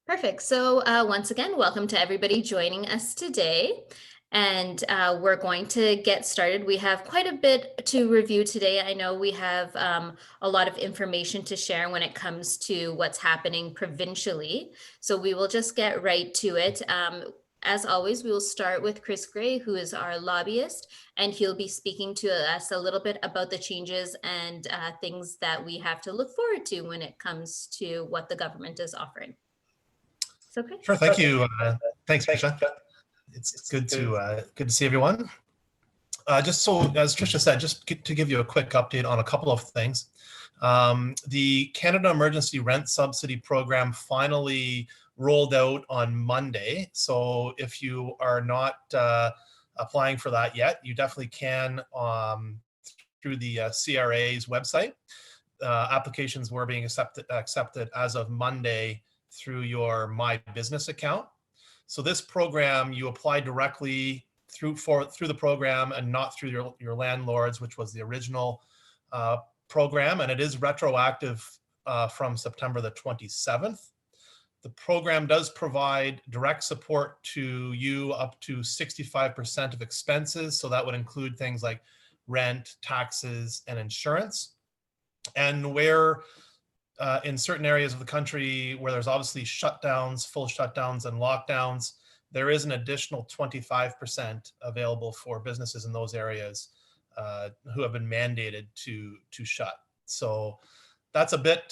Perfect. So once again, welcome to everybody joining us today. And we're going to get started. We have quite a bit to review today. I know we have a lot of information to share when it comes to what's happening provincially. So we will just get right to it. As always, we will start with Chris Gray, who is our lobbyist, and he'll be speaking to us a little bit about the changes and things that we have to look forward to when it comes to what the government is offering. Okay. Sure. Thank you. Thanks, Trisha. It's good to see everyone. Just so, as Trisha said, just to give you a quick update on a couple of things. The Canada Emergency Rent Subsidy Program finally rolled out on Monday. So if you are not applying for that yet, you definitely can through the CRA's website. Applications were being accepted as of Monday through your My Business account. So this program, you apply directly through the program and not through your landlords, which was the original program, and it is retroactive from September the 27th. The program does provide direct support to you up to 65% of expenses. So that would include things like rent, taxes, and insurance. And where in certain areas of the country where there's obviously shutdowns, full shutdowns and lockdowns, there is an additional 25% available for businesses in those areas who have been mandated to shut. So that's a bit,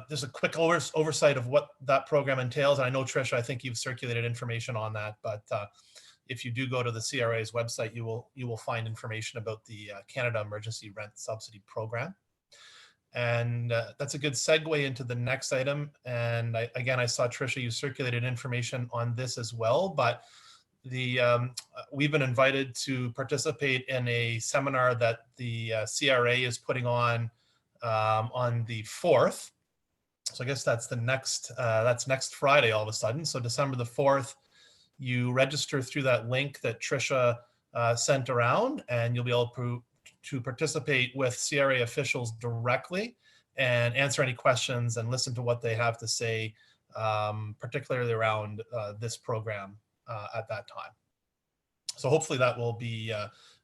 just a quick oversight of what that program entails. And I know, Trisha, I think you've circulated information on that, but if you do go to the CRA's website, you will find information about the Canada Emergency Rent Subsidy Program. And that's a good segue into the next item. And I saw, Trisha, you circulated information on this as well, but we've been invited to participate in a seminar that the CRA is putting on the 4th. So I guess that's that's next Friday all of a sudden. So December the 4th, you register through that link that Trisha sent around, and you'll be able to participate with CRA officials directly and answer any questions and listen to what they have to say, particularly around this program at that time. So hopefully that will be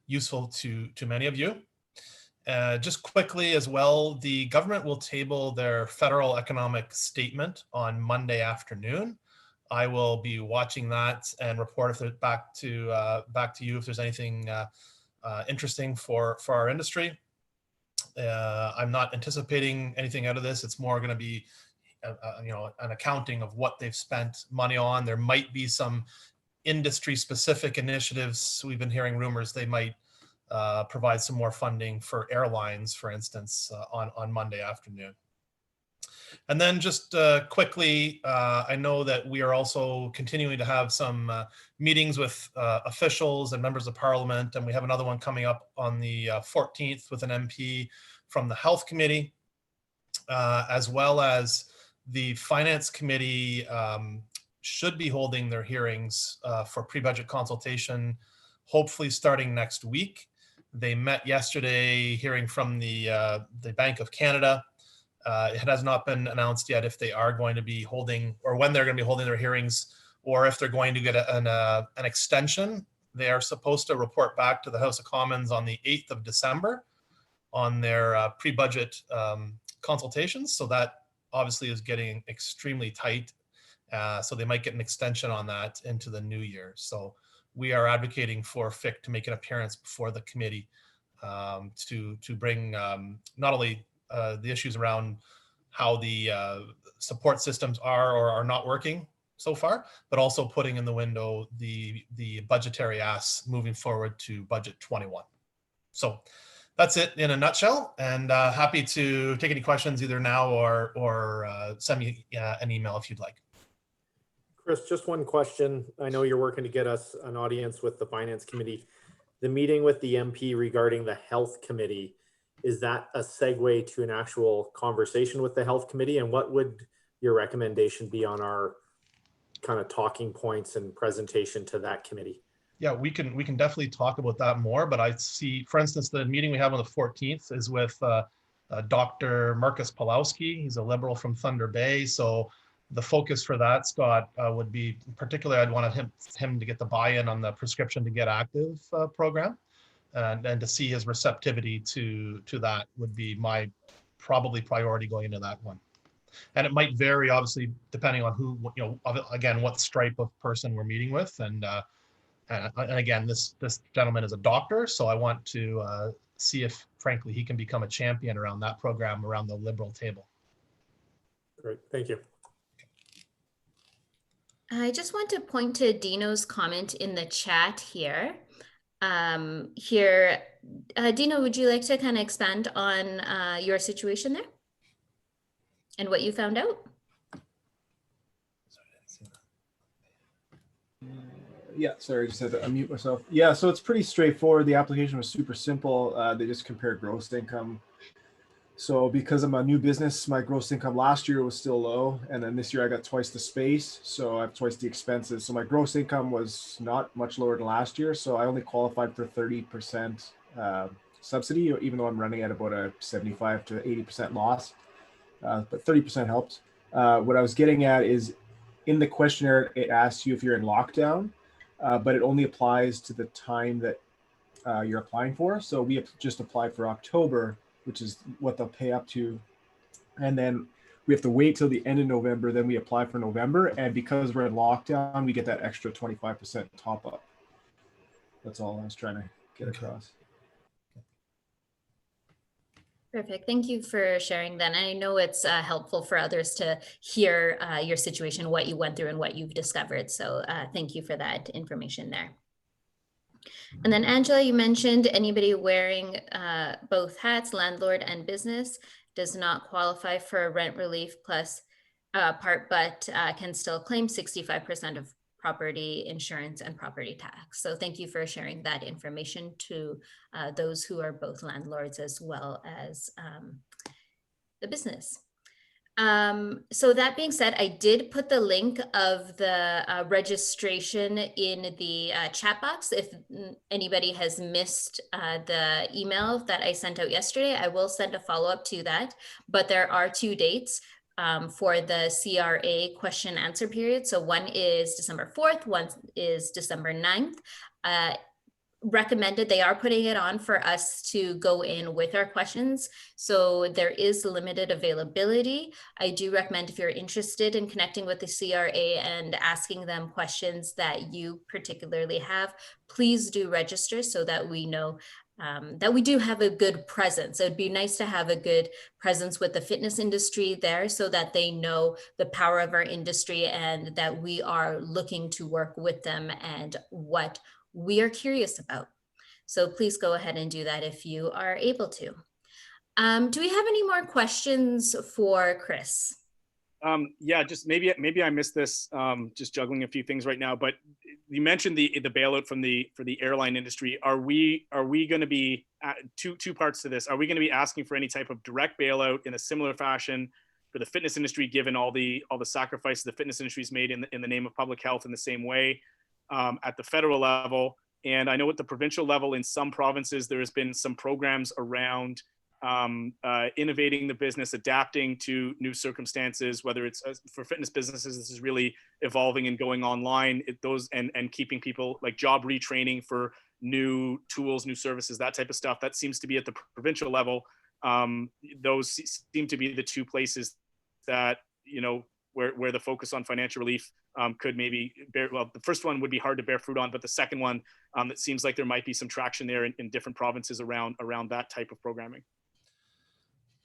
useful to many of you. Just quickly as well, the government will table their federal economic statement on Monday afternoon. I will be watching that and report back to you if there's anything interesting for our industry. I'm not anticipating anything out of this. It's more going to be, an accounting of what they've spent money on. There might be some industry-specific initiatives. We've been hearing rumors they might provide some more funding for airlines, for instance, on Monday afternoon. And then just quickly, I know that we are also continuing to have some meetings with officials and members of parliament, and we have another one coming up on the 14th with an MP from the Health Committee, as well as the Finance Committee should be holding their hearings for pre-budget consultation, hopefully starting next week. They met yesterday hearing from the Bank of Canada. It has not been announced yet if they are going to be holding, or when they're going to be holding their hearings, or if they're going to get an extension. They are supposed to report back to the House of Commons on the 8th of December on their pre-budget consultations. So that obviously is getting extremely tight. So they might get an extension on that into the new year. So we are advocating for FIC to make an appearance before the committee to bring not only the issues around how the support systems are or are not working so far, but also putting in the window the budgetary asks moving forward to budget 21. So that's it in a nutshell, and happy to take any questions either now or send me an email if you'd like. Chris, just one question. I know you're working to get us an audience with the Finance Committee. The meeting with the MP regarding the Health Committee, is that a segue to an actual conversation with the Health Committee? And what would your recommendation be on our kind of talking points and presentation to that committee? Yeah, we can definitely talk about that more, but I see, for instance, the meeting we have on the 14th is with Dr. Marcus Pawlowski. He's a Liberal from Thunder Bay. So the focus for that, Scott, would be particularly I'd want him to get the buy-in on the prescription to get active program, and to see his receptivity to that would be my probably priority going into that one. And it might vary, obviously, depending on who, again, what stripe of person we're meeting with. And again, this gentleman is a doctor, so I want to see if, frankly, he can become a champion around that program, around the Liberal table. Great, thank you. I just want to point to Dino's comment in the chat here. Dino, would you like to kind of expand on your situation there and what you found out? Yeah, sorry, I just had to unmute myself. Yeah, so it's pretty straightforward. The application was super simple. They just compared gross income. So because I'm a new business, my gross income last year was still low. And then this year I got twice the space. So I have twice the expenses. So my gross income was not much lower than last year. So I only qualified for 30% subsidy, even though I'm running at about a 75 to 80% loss. But 30% helped. What I was getting at is in the questionnaire, it asks you if you're in lockdown, but it only applies to the time that you're applying for. So we have just applied for October, which is what they'll pay up to. And then we have to wait till the end of November, then we apply for November. And because we're in lockdown, we get that extra 25% top up. That's all I was trying to get across. Perfect. Thank you for sharing that. And I know it's helpful for others to hear your situation, what you went through and what you've discovered. So thank you for that information there. And then Angela, you mentioned anybody wearing both hats, landlord and business, does not qualify for a rent relief plus part, but can still claim 65% of property insurance and property tax. So thank you for sharing that information to those who are both landlords as well as the business. So that being said, I did put the link of the registration in the chat box. If anybody has missed the email that I sent out yesterday, I will send a follow-up to that. But there are 2 dates for the CRA question answer period. So one is December 4th, one is December 9th. Recommended, they are putting it on for us to go in with our questions. So there is limited availability. I do recommend if you're interested in connecting with the CRA and asking them questions that you particularly have, please do register so that we know that we do have a good presence. It would be nice to have a good presence with the fitness industry there so that they know the power of our industry and that we are looking to work with them and what we are curious about. So please go ahead and do that if you are able to. Do we have any more questions for Chris? Yeah, just maybe I missed this, just juggling a few things right now, but you mentioned the bailout for the airline industry. Are we going to be two parts to this? Are we going to be asking for any type of direct bailout in a similar fashion for the fitness industry, given all the sacrifices the fitness industry has made in the name of public health in the same way at the federal level? And I know at the provincial level in some provinces, there has been some programs around innovating the business, adapting to new circumstances, whether it's for fitness businesses, this is really evolving and going online, and keeping people like job retraining for new tools, new services, that type of stuff. That seems to be at the provincial level. Those seem to be the 2 places that, where the focus on financial relief could maybe bear, well, the first one would be hard to bear fruit on, but the second one, it seems like there might be some traction there in different provinces around that type of programming.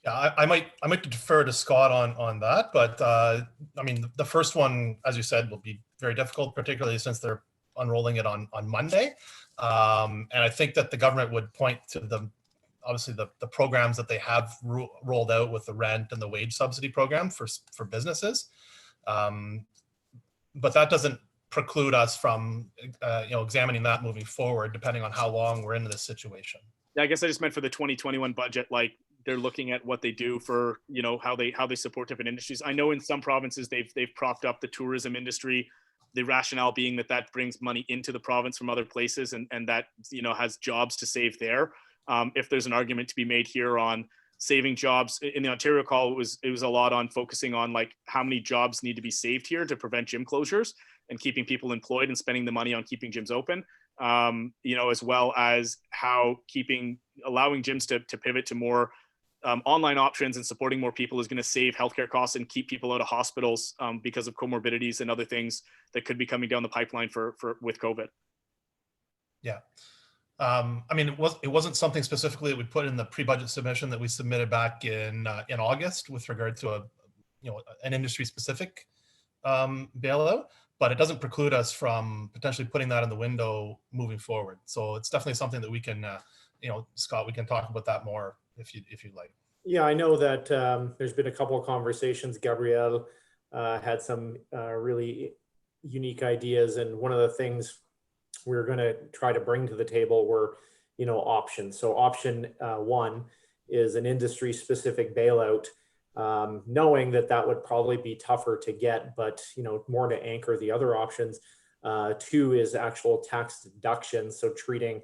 Yeah, I might defer to Scott on that, but I mean, the first one, as you said, will be very difficult, particularly since they're unrolling it on Monday. And I think that the government would point to obviously the programs that they have rolled out with the rent and the wage subsidy program for businesses. But that doesn't preclude us from examining that moving forward, depending on how long we're into this situation. Yeah, I guess I just meant for the 2021 budget, like they're looking at what they do for, how they support different industries. I know in some provinces they've propped up the tourism industry, the rationale being that brings money into the province from other places and that, has jobs to save there. If there's an argument to be made here on saving jobs. In the Ontario call, it was a lot on focusing on like how many jobs need to be saved here to prevent gym closures and keeping people employed and spending the money on keeping gyms open. You know, as well as how allowing gyms to pivot to more online options and supporting more people is going to save healthcare costs and keep people out of hospitals because of comorbidities and other things that could be coming down the pipeline with COVID. Yeah. I mean, it wasn't something specifically that we put in the pre-budget submission that we submitted back in August with regard to an industry specific bailout, but it doesn't preclude us from potentially putting that in the window moving forward. So it's definitely something that we can, Scott, we can talk about that more if you'd like. Yeah, I know that there's been a couple of conversations. Gabriel had some really unique ideas, and one of the things we're going to try to bring to the table were, options. So option one is an industry specific bailout, knowing that would probably be tougher to get, but, more to anchor the other options. Two is actual tax deductions. So treating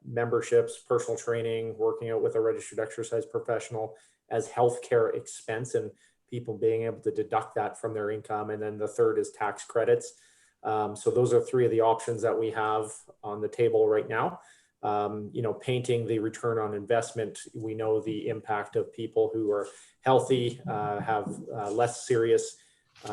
memberships, personal training, working out with a registered exercise professional as healthcare expense and people being able to deduct that from their income. And then the third is tax credits. So those are three of the options that we have on the table right now. Painting the return on investment, we know the impact of people who are healthy, have less serious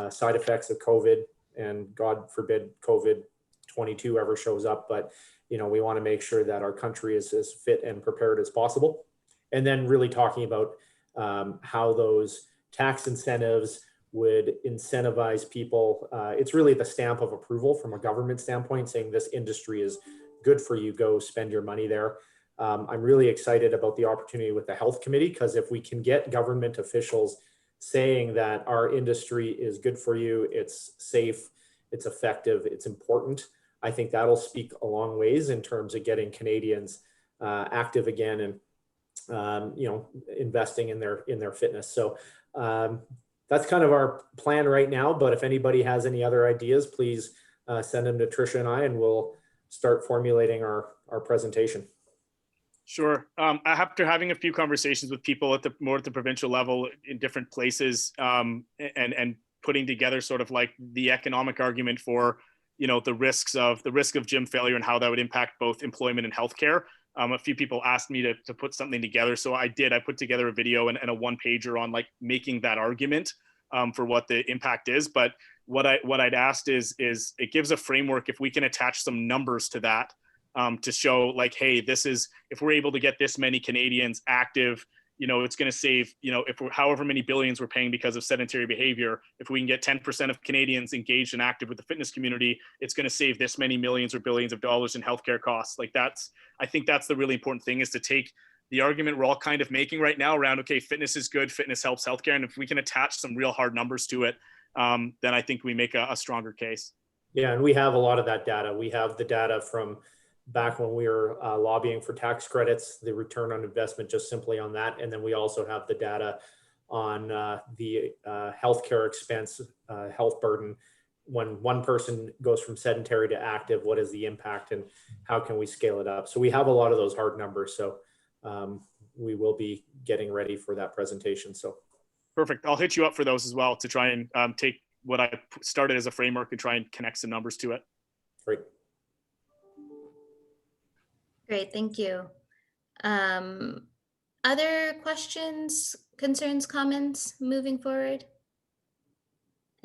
side effects of COVID, and God forbid COVID-22 ever shows up. But, we want to make sure that our country is as fit and prepared as possible. And then really talking about how those tax incentives would incentivize people. It's really the stamp of approval from a government standpoint, saying this industry is good for you, go spend your money there. I'm really excited about the opportunity with the health committee, because if we can get government officials saying that our industry is good for you, it's safe, it's effective, it's important, I think that'll speak a long ways in terms of getting Canadians active again and investing in their fitness. So that's kind of our plan right now. But if anybody has any other ideas, please send them to Trisha and I, and we'll start formulating our presentation. Sure. After having a few conversations with people at the provincial level in different places, and putting together sort of like the economic argument for, the risk of gym failure and how that would impact both employment and healthcare. A few people asked me to put something together. So I put together a video and a one pager on like making that argument for what the impact is. But what I'd asked is it gives a framework if we can attach some numbers to that to show like, hey, if we're able to get this many Canadians active, it's going to save, if however many billions we're paying because of sedentary behavior, if we can get 10% of Canadians engaged and active with the fitness community, it's going to save this many millions or billions of dollars in healthcare costs. Like I think that's the really important thing, is to take the argument we're all kind of making right now around, okay, fitness is good, fitness helps healthcare. And if we can attach some real hard numbers to it, then I think we make a stronger case. Yeah, and we have a lot of that data. We have the data from back when we were lobbying for tax credits, the return on investment just simply on that. And then we also have the data on the healthcare expense, health burden. When one person goes from sedentary to active, what is the impact and how can we scale it up? So we have a lot of those hard numbers. So we will be getting ready for that presentation. So perfect. I'll hit you up for those as well to try and take what I started as a framework and try and connect some numbers to it. Great. Great, thank you. Other questions, concerns, comments moving forward?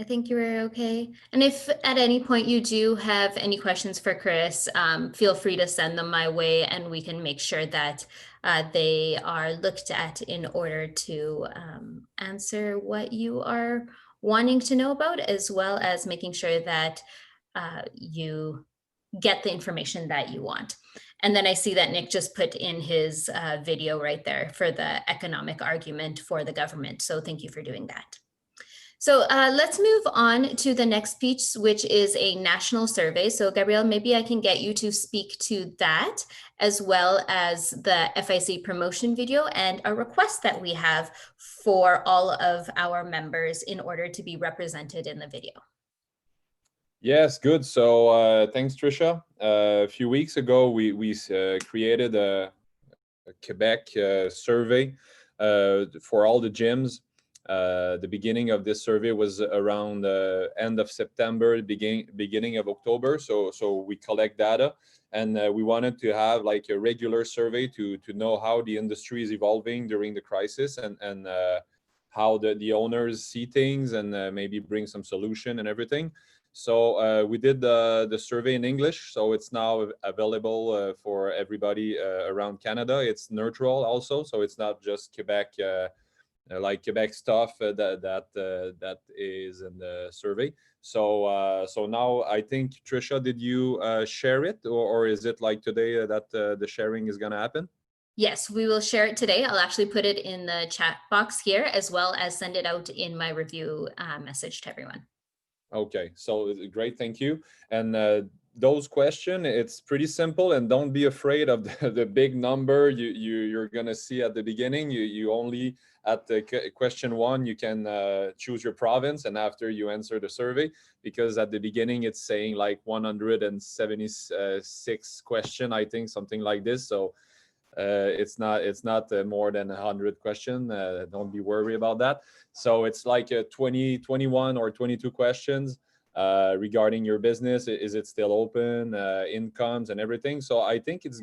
I think you were okay. And if at any point you do have any questions for Chris, feel free to send them my way and we can make sure that they are looked at in order to answer what you are wanting to know about, as well as making sure that you get the information that you want. And then I see that Nick just put in his video right there for the economic argument for the government. So thank you for doing that. So let's move on to the next piece, which is a national survey. So Gabriel, maybe I can get you to speak to that, as well as the FIC promotion video and a request that we have for all of our members in order to be represented in the video. Yes, good. So thanks, Trisha. A few weeks ago, we created a Quebec survey for all the gyms. The beginning of this survey was around the end of September, beginning of October. So we collect data, and we wanted to have like a regular survey to know how the industry is evolving during the crisis, and how the owners see things, and maybe bring some solution and everything. So we did the survey in English, so it's now available for everybody around Canada. It's neutral also, so it's not just Quebec, like Quebec stuff that is in the survey. So now I think, Trisha, did you share it, or is it like today that the sharing is gonna happen? Yes, we will share it today. I'll actually put it in the chat box here, as well as send it out in my review message to everyone. Okay, so great, thank you. And those questions, it's pretty simple, and don't be afraid of the big number you're gonna see at the beginning. You only, at the question 1, you can choose your province, and after you answer the survey, because at the beginning it's saying like 176 question, I think, something like this. So it's not more than 100 question. Don't be worried about that. So it's like a 21 or 22 questions regarding your business. Is it still open, incomes and everything. So I think it's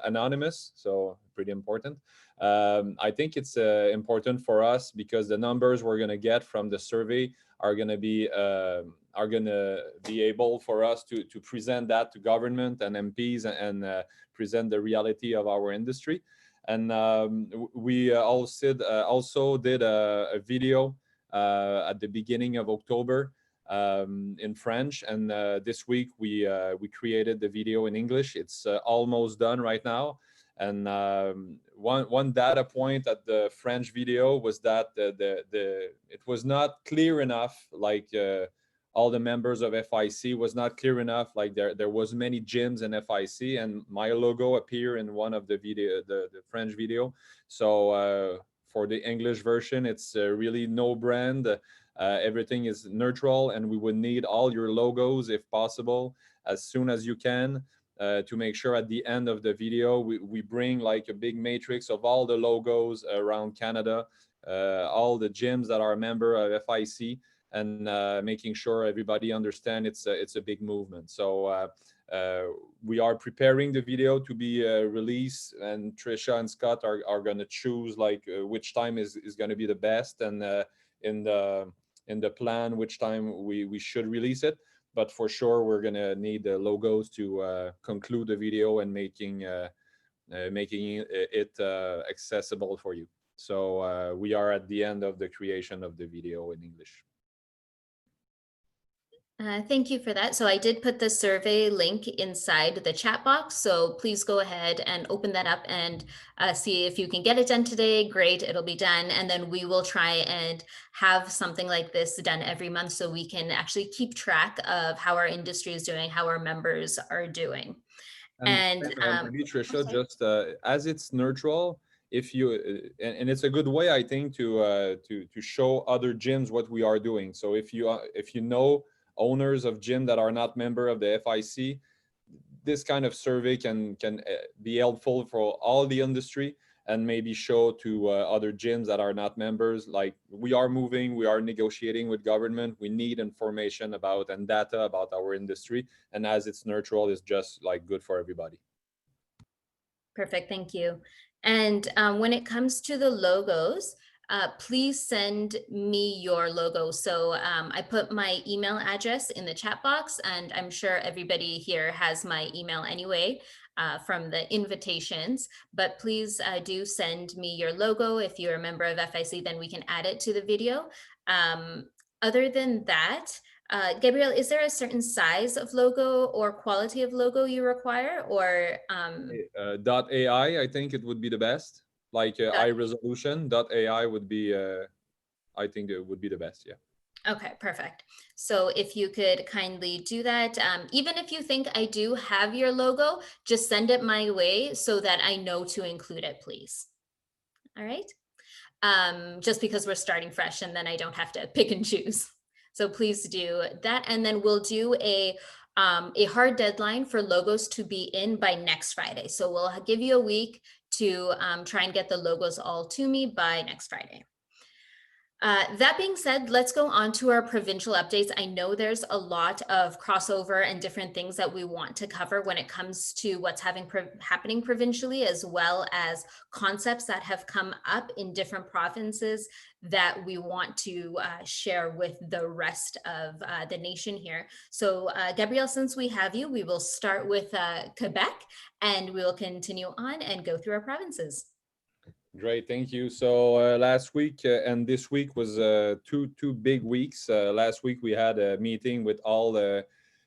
anonymous, so pretty important. I think it's important for us, because the numbers we're going to get from the survey are going to be able for us to present that to government and MPs, and present the reality of our industry. And we also did a video at the beginning of October in French, and this week we created the video in English. It's almost done right now. And one data point at the French video was that it was not clear enough, like all the members of FIC was not clear enough, like there was many gyms in FIC, and my logo appear in one of the video, the French video. So for the English version, it's really no brand. Everything is neutral, and we would need all your logos, if possible, as soon as you can. To make sure at the end of the video we bring like a big matrix of all the logos around Canada, all the gyms that are a member of FIC, and making sure everybody understand it's a big movement. So we are preparing the video to be released, and Trisha and Scott are going to choose like which time is going to be the best, and in the plan which time we should release it. But for sure, we're gonna need the logos to conclude the video and making it accessible for you. So we are at the end of the creation of the video in English. Thank you for that. So I did put the survey link inside the chat box. So please go ahead and open that up and see if you can get it done today. Great, it'll be done. And then we will try and have something like this done every month, so we can actually keep track of how our industry is doing, how our members are doing. And maybe Trisha, just as it's neutral, if you and it's a good way, I think, to show other gyms what we are doing. So if you know owners of gym that are not member of the FIC, this kind of survey can be helpful for all the industry, and maybe show to other gyms that are not members, like we are moving, we are negotiating with government, we need information about and data about our industry, and as it's neutral, it's just like good for everybody. Perfect, thank you. And when it comes to the logos, please send me your logo. So I put my email address in the chat box, and I'm sure everybody here has my email anyway from the invitations, but please do send me your logo. If you're a member of FIC, then we can add it to the video. Other than that, Gabriel, is there a certain size of logo or quality of logo you require, or .ai, I think it would be the best. Like high resolution .ai would be, I think it would be the best. Yeah. Okay, perfect. So if you could kindly do that, even if you think I do have your logo, just send it my way so that I know to include it, please. All right. Just because we're starting fresh, and then I don't have to pick and choose. So please do that. And then we'll do a hard deadline for logos to be in by next Friday. So we'll give you a week to try and get the logos all to me by next Friday. That being said, let's go on to our provincial updates. I know there's a lot of crossover and different things that we want to cover when it comes to what's happening provincially, as well as concepts that have come up in different provinces that we want to share with the rest of the nation here. So Gabriel, since we have you, we will start with Quebec, and we will continue on and go through our provinces. Great, thank you. So last week and this week was two big weeks. Last week we had a meeting with all the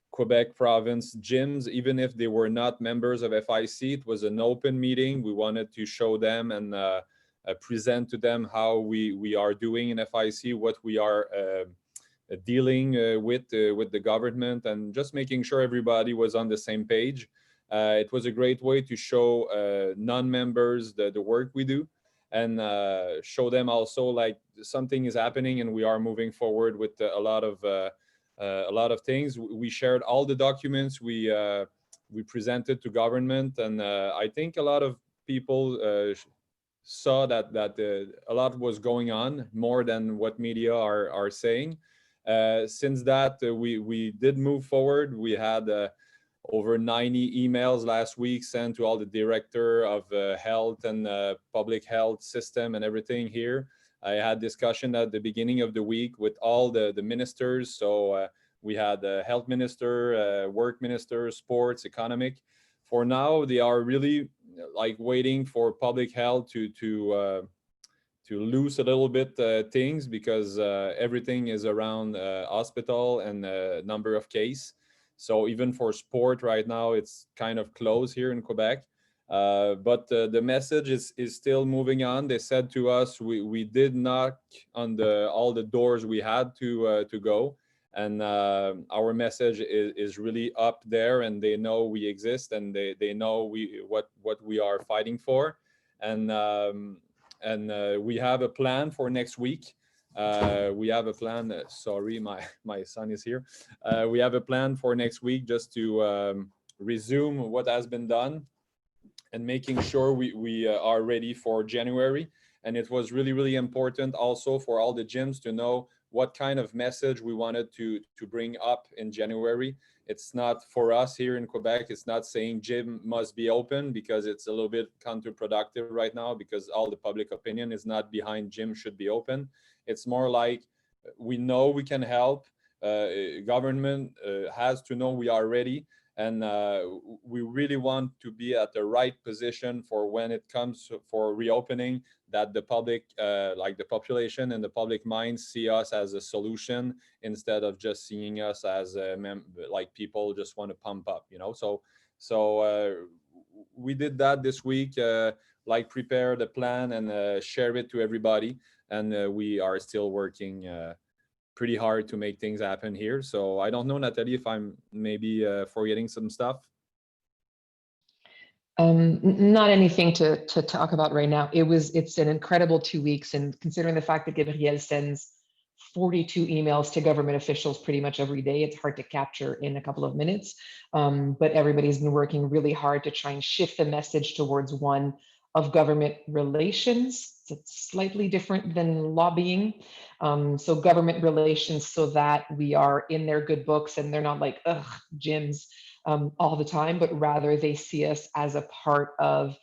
Quebec province gyms, even if they were not members of FIC. It was an open meeting. We wanted to show them and present to them how we are doing in FIC, what we are dealing with the government, and just making sure everybody was on the same page. It was a great way to show non-members the work we do, and show them also like something is happening and we are moving forward with a lot of things. We shared all the documents we presented to government, and I think a lot of people saw that a lot was going on, more than what media are saying. Since that, we did move forward. We had over 90 emails last week sent to all the director of health and public health system and everything here. I had discussion at the beginning of the week with all the ministers. So we had the health minister, work minister, sports, economic. For now, they are really like waiting for public health to loose a little bit things, because everything is around hospital and number of cases. So even for sport right now, it's kind of closed here in Quebec. But the message is still moving on. They said to us, we did knock on all the doors we had to go. And our message is really up there, and they know we exist, and they know what we are fighting for. And we have a plan for next week. We have a plan. Sorry, my son is here. We have a plan for next week, just to resume what has been done and making sure we are ready for January. And it was really, really important also for all the gyms to know what kind of message we wanted to bring up in January. It's not for us here in Quebec. It's not saying gym must be open, because it's a little bit counterproductive right now, because all the public opinion is not behind gym should be open. It's more like we know we can help. Government has to know we are ready, and we really want to be at the right position for when it comes for reopening, that the public, like the population and the public mind, see us as a solution instead of just seeing us as like people just want to pump up, you know. So we did that this week, like prepare the plan and share it to everybody. And we are still working pretty hard to make things happen here. So I don't know, Natalie, if I'm maybe forgetting some stuff. Not anything to talk about right now. It's an incredible 2 weeks, and considering the fact that Gabriel sends 42 emails to government officials pretty much every day, it's hard to capture in a couple of minutes. But everybody's been working really hard to try and shift the message towards one of government relations. It's slightly different than lobbying. So government relations, so that we are in their good books and they're not like, ugh, gyms all the time, but rather they see us as a part of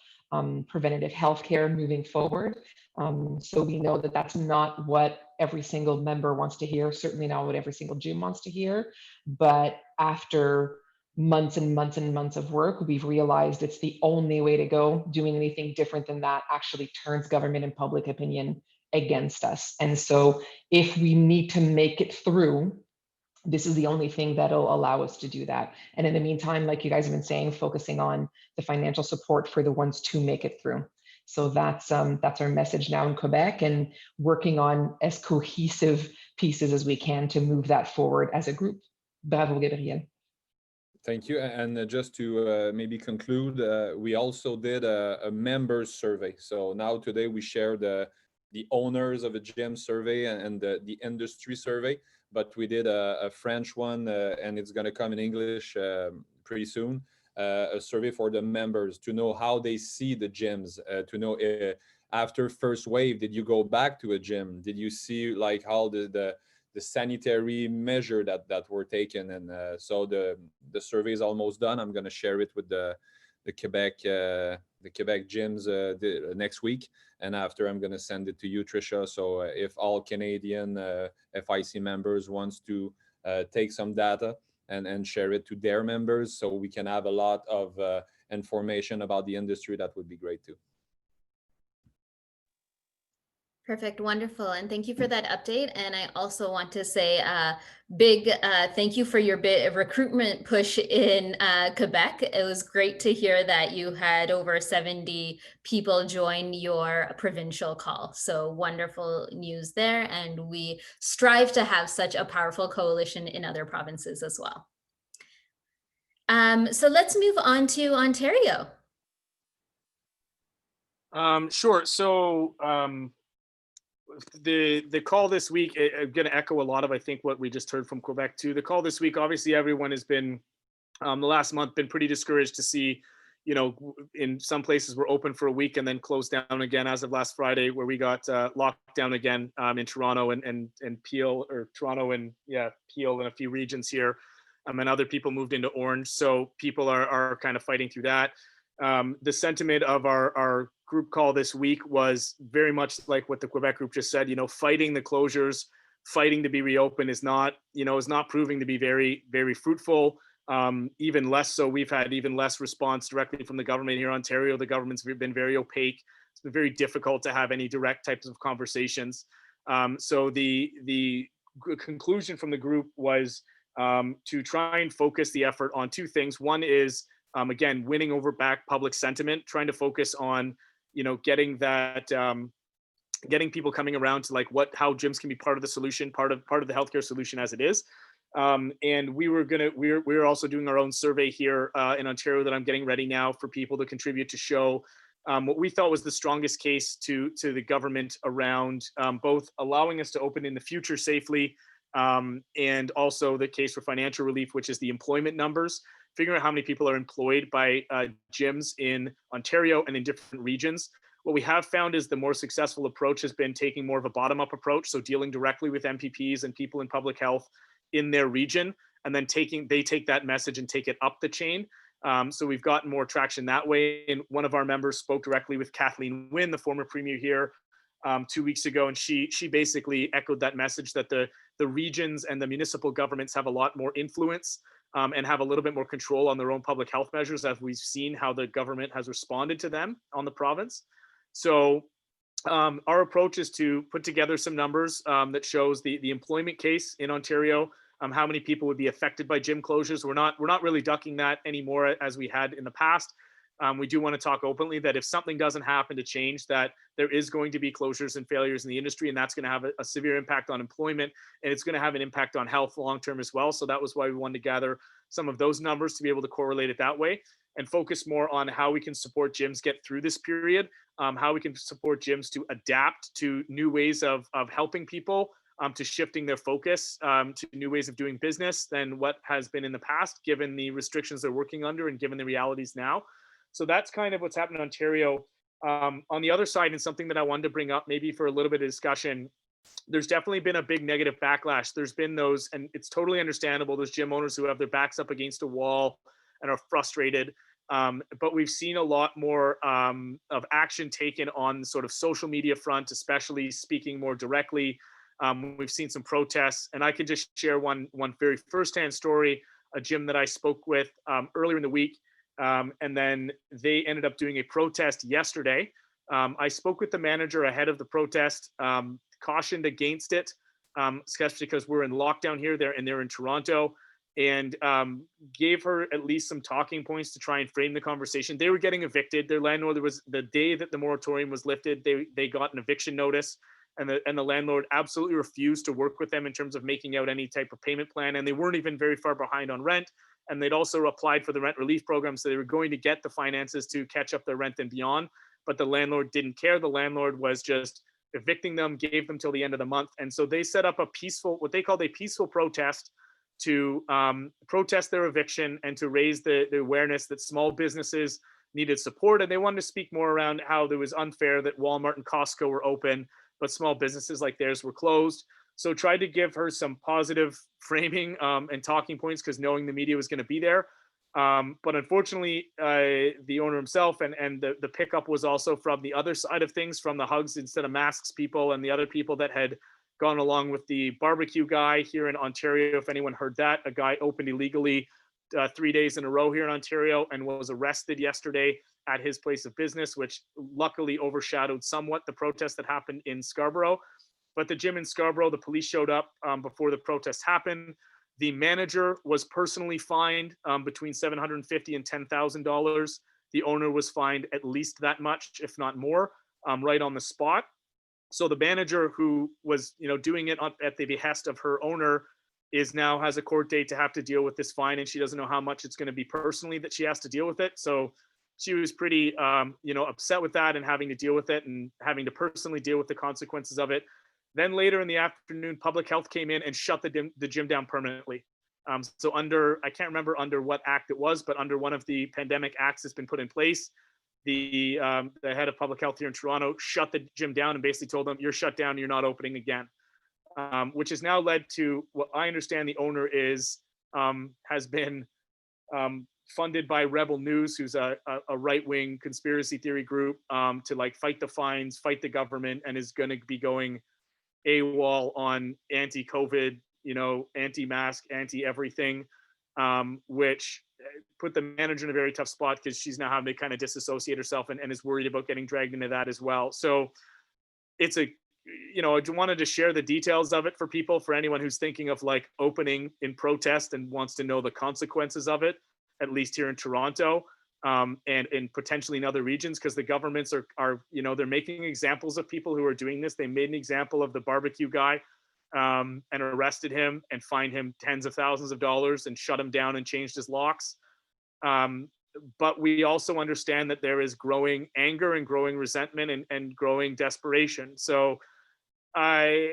preventative healthcare moving forward. So we know that that's not what every single member wants to hear, certainly not what every single gym wants to hear. But after months and months and months of work, we've realized it's the only way to go. Doing anything different than that actually turns government and public opinion against us. And so if we need to make it through, this is the only thing that'll allow us to do that. And in the meantime, like you guys have been saying, focusing on the financial support for the ones to make it through. So that's our message now in Quebec, and working on as cohesive pieces as we can to move that forward as a group. Bravo, Gabriel. Thank you. And just to maybe conclude, we also did a members survey. So now today we share the owners of a gym survey and the industry survey, but we did a French one, and it's going to come in English pretty soon. a survey for the members to know how they see the gyms, to know after first wave, did you go back to a gym? Did you see like how the sanitary measure that were taken? And so the survey is almost done. I'm going to share it with the Quebec gyms next week, and after I'm going to send it to you, Trisha. So if all Canadian FIC members wants to take some data and share it to their members, so we can have a lot of information about the industry, that would be great too. Perfect, wonderful, and thank you for that update. And I also want to say big thank you for your recruitment push in Quebec. It was great to hear that you had over 70 people join your provincial call. So wonderful news there, and we strive to have such a powerful coalition in other provinces as well. So let's move on to Ontario. Sure. So the call this week, I'm going to echo a lot of, I think, what we just heard from Quebec too. The call this week, obviously everyone has been, the last month, been pretty discouraged to see, you know, in some places we're open for a week and then closed down again as of last Friday, where we got locked down again in Toronto and Peel, or Toronto and Peel and a few regions here. And other people moved into orange. So people are kind of fighting through that. The sentiment of our group call this week was very much like what the Quebec group just said. You know, fighting the closures, fighting to be reopened is not proving to be very, very fruitful. Even less so, we've had even less response directly from the government here in Ontario. The government's been very opaque. It's been very difficult to have any direct types of conversations. So the conclusion from the group was to try and focus the effort on two things. One is, again, winning over back public sentiment, trying to focus on, you know, getting that, getting people coming around to like how gyms can be part of the solution, part of the healthcare solution as it is. And we're also doing our own survey here in Ontario that I'm getting ready now for people to contribute to show what we thought was the strongest case to the government around both allowing us to open in the future safely, and also the case for financial relief, which is the employment numbers, figuring out how many people are employed by gyms in Ontario and in different regions. What we have found is the more successful approach has been taking more of a bottom-up approach, so dealing directly with MPPs and people in public health in their region, and then they take that message and take it up the chain. So we've gotten more traction that way. And one of our members spoke directly with Kathleen Wynne, the former premier here, 2 weeks ago, and she basically echoed that message that the regions and the municipal governments have a lot more influence and have a little bit more control on their own public health measures, as we've seen how the government has responded to them on the province. So our approach is to put together some numbers that shows the employment case in Ontario, how many people would be affected by gym closures. We're not really ducking that anymore as we had in the past. We do want to talk openly that if something doesn't happen to change, that there is going to be closures and failures in the industry, and that's going to have a severe impact on employment, and it's going to have an impact on health long-term as well. So that was why we wanted to gather some of those numbers to be able to correlate it that way and focus more on how we can support gyms get through this period, how we can support gyms to adapt to new ways of helping people, to shifting their focus to new ways of doing business than what has been in the past, given the restrictions they're working under and given the realities now. So that's kind of what's happened in Ontario. On the other side, and something that I wanted to bring up maybe for a little bit of discussion, there's definitely been a big negative backlash. There's been those, and it's totally understandable, those gym owners who have their backs up against a wall and are frustrated. But we've seen a lot more of action taken on the sort of social media front, especially speaking more directly. We've seen some protests, and I could just share one very firsthand story, a gym that I spoke with earlier in the week. And then they ended up doing a protest yesterday. I spoke with the manager ahead of the protest, cautioned against it, especially because we're in lockdown here, they're in Toronto, and gave her at least some talking points to try and frame the conversation. They were getting evicted. Their landlord, was the day that the moratorium was lifted, they got an eviction notice, and the landlord absolutely refused to work with them in terms of making out any type of payment plan, and they weren't even very far behind on rent. And they'd also applied for the rent relief program, so they were going to get the finances to catch up their rent and beyond, but the landlord didn't care. The landlord was just evicting them, gave them till the end of the month. And so they set up what they called a peaceful protest to protest their eviction and to raise the awareness that small businesses needed support. And they wanted to speak more around how it was unfair that Walmart and Costco were open, but small businesses like theirs were closed. So tried to give her some positive framing and talking points, because knowing the media was going to be there. But unfortunately, the owner himself and the pickup was also from the other side of things, from the hugs instead of masks people and the other people that had gone along with the barbecue guy here in Ontario. If anyone heard that, a guy opened illegally 3 days in a row here in Ontario and was arrested yesterday at his place of business, which luckily overshadowed somewhat the protest that happened in Scarborough. But the gym in Scarborough, the police showed up before the protest happened. The manager was personally fined between $750 and $10,000. The owner was fined at least that much, if not more, right on the spot. So the manager, who was, doing it at the behest of her owner, now has a court date to have to deal with this fine, and she doesn't know how much it's going to be personally that she has to deal with it. So she was pretty, upset with that and having to deal with it and having to personally deal with the consequences of it. Then later in the afternoon, public health came in and shut the gym down permanently. So I can't remember under what act it was, but under one of the pandemic acts that's been put in place, the head of public health here in Toronto shut the gym down and basically told them, you're shut down, you're not opening again. Which has now led to what I understand the owner has been funded by Rebel News, who's a right-wing conspiracy theory group, to fight the fines, fight the government, and is going to be going AWOL on anti-COVID, anti-mask, anti-everything, which put the manager in a very tough spot, because she's now having to kind of disassociate herself and is worried about getting dragged into that as well. So it's I wanted to share the details of it for people, for anyone who's thinking of opening in protest and wants to know the consequences of it, at least here in Toronto, and potentially in other regions, because the governments are they're making examples of people who are doing this. They made an example of the barbecue guy and arrested him and fined him tens of thousands of dollars and shut him down and changed his locks. But we also understand that there is growing anger and growing resentment and growing desperation. So I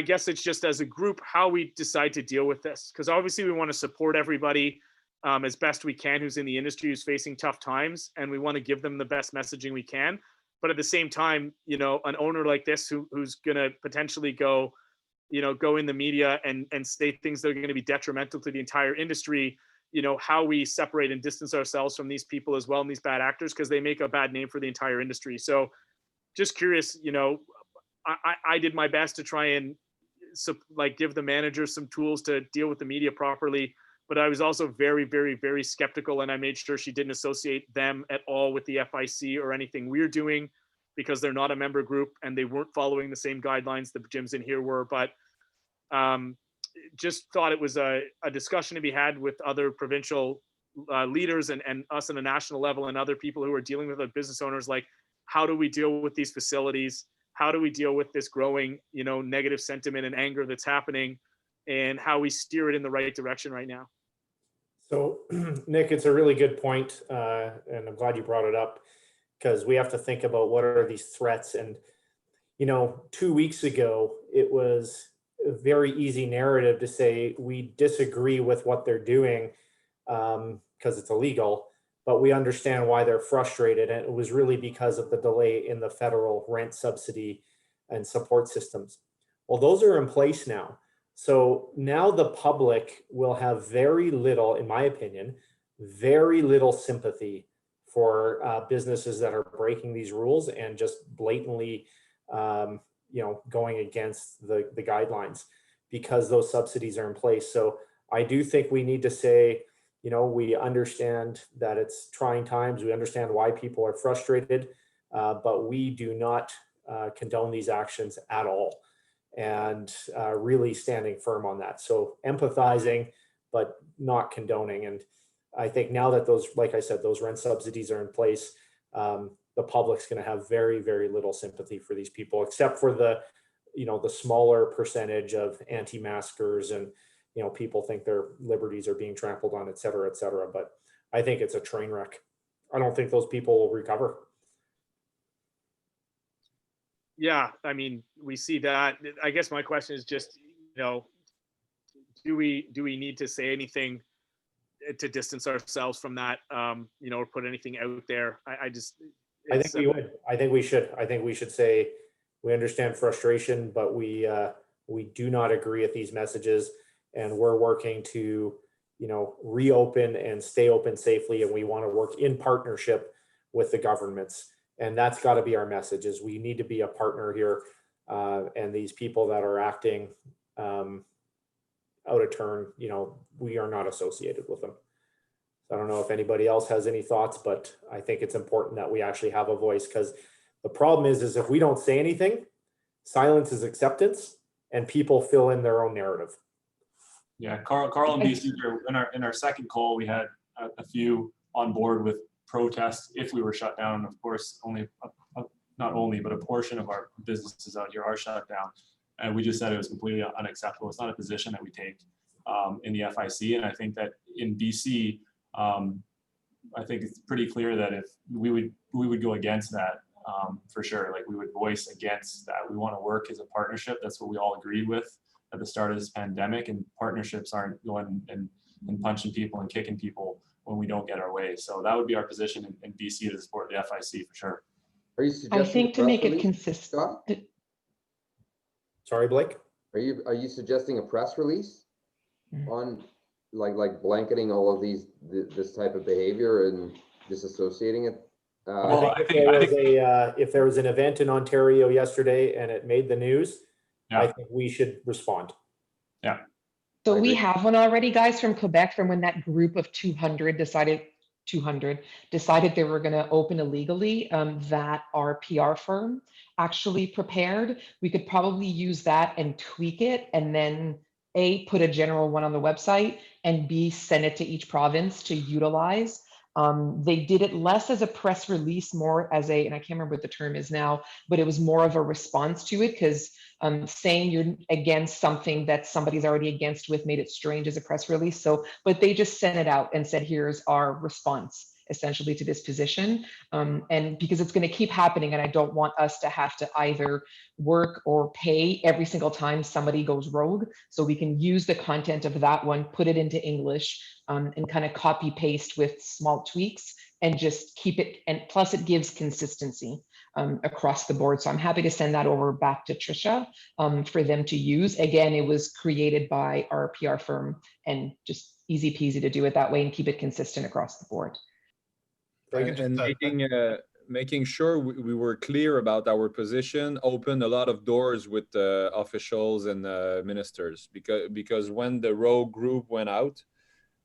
guess it's just, as a group, how we decide to deal with this, because obviously we want to support everybody as best we can who's in the industry, who's facing tough times, and we want to give them the best messaging we can. But at the same time, an owner like this who's going to potentially go in the media and say things that are going to be detrimental to the entire industry, how we separate and distance ourselves from these people as well, and these bad actors, because they make a bad name for the entire industry. So just curious, I did my best to try and give the manager some tools to deal with the media properly, but I was also very, very, very skeptical, and I made sure she didn't associate them at all with the FIC or anything we're doing, because they're not a member group and they weren't following the same guidelines the gyms in here were. But just thought it was a discussion to be had with other provincial leaders and us on a national level, and other people who are dealing with business owners, how do we deal with these facilities? How do we deal with this growing, negative sentiment and anger that's happening, and how we steer it in the right direction right now? So, Nick, it's a really good point, and I'm glad you brought it up, because we have to think about what are these threats. And 2 weeks ago, it was a very easy narrative to say we disagree with what they're doing because it's illegal, but we understand why they're frustrated. And it was really because of the delay in the federal rent subsidy and support systems. Well, those are in place now. So now the public will have very little, in my opinion, very little sympathy for businesses that are breaking these rules and just blatantly, going against the guidelines, because those subsidies are in place. So I do think we need to say, we understand that it's trying times. We understand why people are frustrated, but we do not condone these actions at all, and really standing firm on that. So empathizing, but not condoning. And I think now that those, like I said, those rent subsidies are in place, the public's going to have very, very little sympathy for these people, except for the smaller percentage of anti-maskers and, people think their liberties are being trampled on, et cetera, et cetera. But I think it's a train wreck. I don't think those people will recover. Yeah, I mean, we see that. I guess my question is just, do do we need to say anything to distance ourselves from that, or put anything out there? I think we would. I think we should. I think we should say we understand frustration, but we do not agree with these messages, and we're working to reopen and stay open safely, and we want to work in partnership with the governments, and that's got to be our message. Is we need to be a partner here, and these people that are acting out of turn, we are not associated with them. I don't know if anybody else has any thoughts, but I think it's important that we actually have a voice, because the problem is if we don't say anything, silence is acceptance, and people fill in their own narrative. Yeah, Carl and BC, in our second call, we had a few on board with protests if we were shut down. Of course, not only, but a portion of our businesses out here are shut down. And we just said it was completely unacceptable. It's not a position that we take in the FIC. And I think that in BC, I think it's pretty clear that if we would go against that for sure. Like, we would voice against that. We want to work as a partnership. That's what we all agreed with at the start of this pandemic. And partnerships aren't going and punching people and kicking people when we don't get our way. So that would be our position in BC to support the FIC for sure. Are you suggesting I think to make it consistent. Scott? Sorry, Blake. Are you suggesting a press release on like blanketing all of this type of behavior and disassociating it? Well, if there was an event in Ontario yesterday and it made the news, yeah. I think we should respond. Yeah. So we have one already, guys, from Quebec, from when that group of 200 decided they were going to open illegally, that our PR firm actually prepared. We could probably use that and tweak it, and then A, put a general one on the website, and B, send it to each province to utilize. They did it less as a press release, more as and I can't remember what the term is now, but it was more of a response to it, because saying you're against something that somebody's already against with made it strange as a press release. So, but they just sent it out and said, here's our response essentially to this position. And because it's going to keep happening, and I don't want us to have to either work or pay every single time somebody goes rogue. So we can use the content of that one, put it into English, and kind of copy paste with small tweaks and just keep it. And plus it gives consistency across the board. So I'm happy to send that over back to Trisha for them to use. Again, it was created by our PR firm, and just easy peasy to do it that way and keep it consistent across the board. And making sure we were clear about our position opened a lot of doors with officials and ministers, because when the rogue group went out,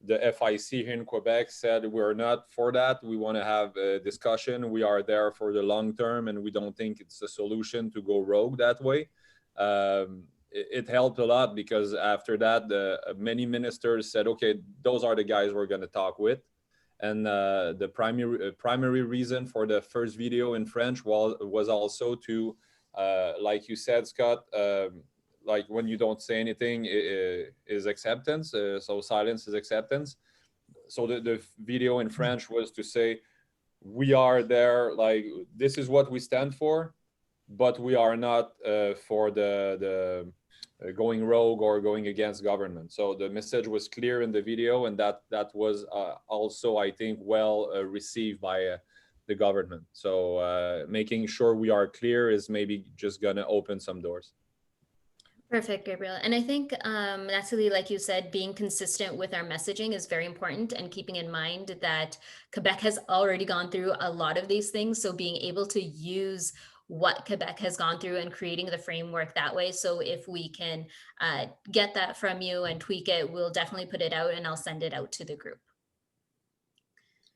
the FIC here in Quebec said, we're not for that. We want to have a discussion. We are there for the long term, and we don't think it's a solution to go rogue that way. It helped a lot, because after that, many ministers said, okay, those are the guys we're going to talk with. And the primary reason for the first video in French was also to, like you said, Scott, like when you don't say anything is acceptance. So silence is acceptance. So the video in French was to say, we are there, like, this is what we stand for, but we are not for the going rogue or going against government. So the message was clear in the video, and that was also, I think, well received by the government. So making sure we are clear is maybe just gonna open some doors. Perfect, Gabriel. And I think, Natalie, like you said, being consistent with our messaging is very important, and keeping in mind that Quebec has already gone through a lot of these things. So being able to use what Quebec has gone through and creating the framework that way. So if we can get that from you and tweak it, we'll definitely put it out, and I'll send it out to the group.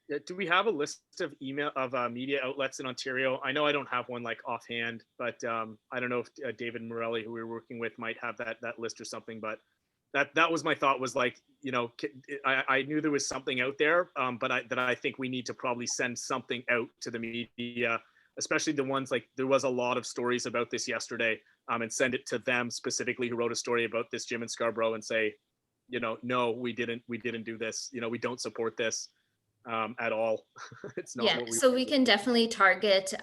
Yeah, do we have a list of media outlets in Ontario? I know I don't have one like offhand, but I don't know if David Morelli, who we were working with, might have that list or something. But that was my thought, was like, I knew there was something out there, but I think we need to probably send something out to the media, especially the ones, like, there was a lot of stories about this yesterday, and send it to them specifically, who wrote a story about this gym in Scarborough, and say, no, we didn't do this. We don't support this at all. It's not what so we can definitely target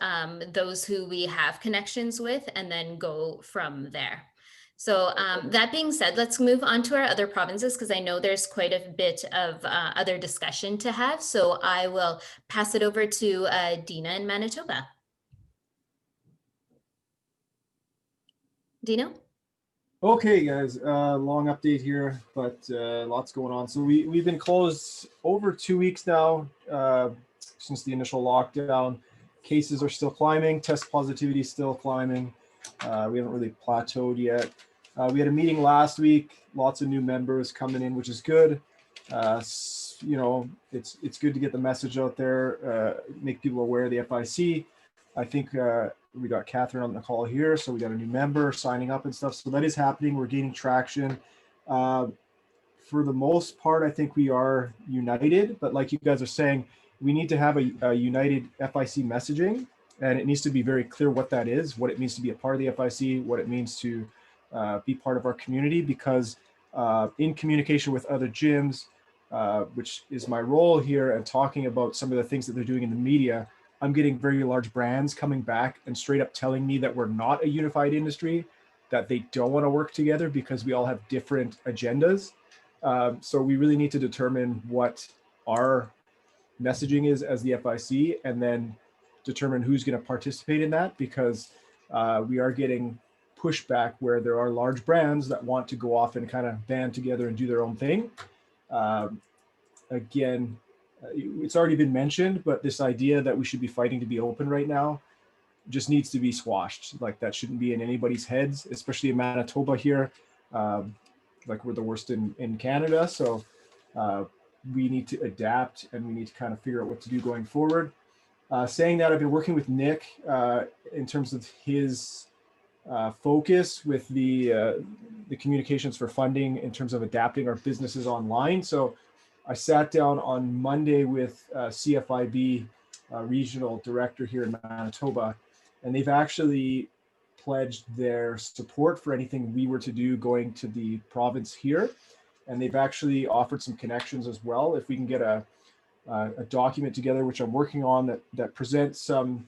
those who we have connections with, and then go from there. So that being said, let's move on to our other provinces because I know there's quite a bit of other discussion to have. So I will pass it over to Dina in Manitoba. Dino? Okay, guys, long update here, but lots going on. So we've been closed over 2 weeks now since the initial lockdown. Cases are still climbing, test positivity is still climbing. We haven't really plateaued yet. We had a meeting last week, lots of new members coming in, which is good. You know, it's good to get the message out there, make people aware of the FIC. I think we got Catherine on the call here, so we got a new member signing up and stuff. So that is happening. We're gaining traction. For the most part, I think we are united, but like you guys are saying, we need to have a united FIC messaging, and it needs to be very clear what that is, what it means to be a part of the FIC, what it means to be part of our community, because in communication with other gyms, which is my role here, and talking about some of the things that they're doing in the media, I'm getting very large brands coming back and straight up telling me that we're not a unified industry, that they don't want to work together because we all have different agendas. So we really need to determine what our messaging is as the FIC, and then determine who's going to participate in that, because we are getting pushback where there are large brands that want to go off and kind of band together and do their own thing. Again, it's already been mentioned, but this idea that we should be fighting to be open right now just needs to be squashed. Like, that shouldn't be in anybody's heads, especially in Manitoba here. Like, we're the worst in Canada. So we need to adapt, and we need to kind of figure out what to do going forward. Saying that, I've been working with Nick in terms of his focus with the communications for funding in terms of adapting our businesses online. So I sat down on Monday with CFIB regional director here in Manitoba, and they've actually pledged their support for anything we were to do going to the province here. And they've actually offered some connections as well. If we can get a document together, which I'm working on, that presents some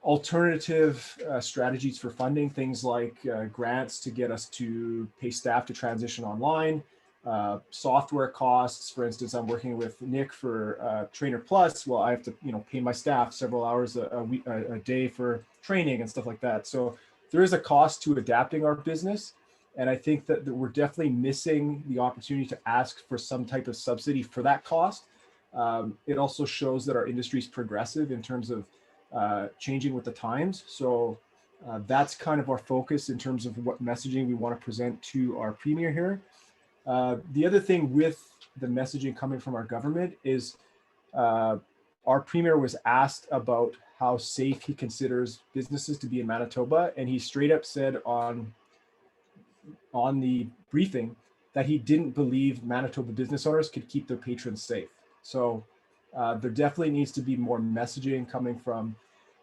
alternative strategies for funding, things like grants to get us to pay staff to transition online, software costs. For instance, I'm working with Nick for Trainer Plus. Well, I have to, pay my staff several hours a day for training and stuff like that. So there is a cost to adapting our business. And I think that we're definitely missing the opportunity to ask for some type of subsidy for that cost. It also shows that our industry is progressive in terms of changing with the times. So that's kind of our focus in terms of what messaging we want to present to our premier here. The other thing with the messaging coming from our government is our premier was asked about how safe he considers businesses to be in Manitoba. And he straight up said on the briefing that he didn't believe Manitoba business owners could keep their patrons safe. So there definitely needs to be more messaging coming from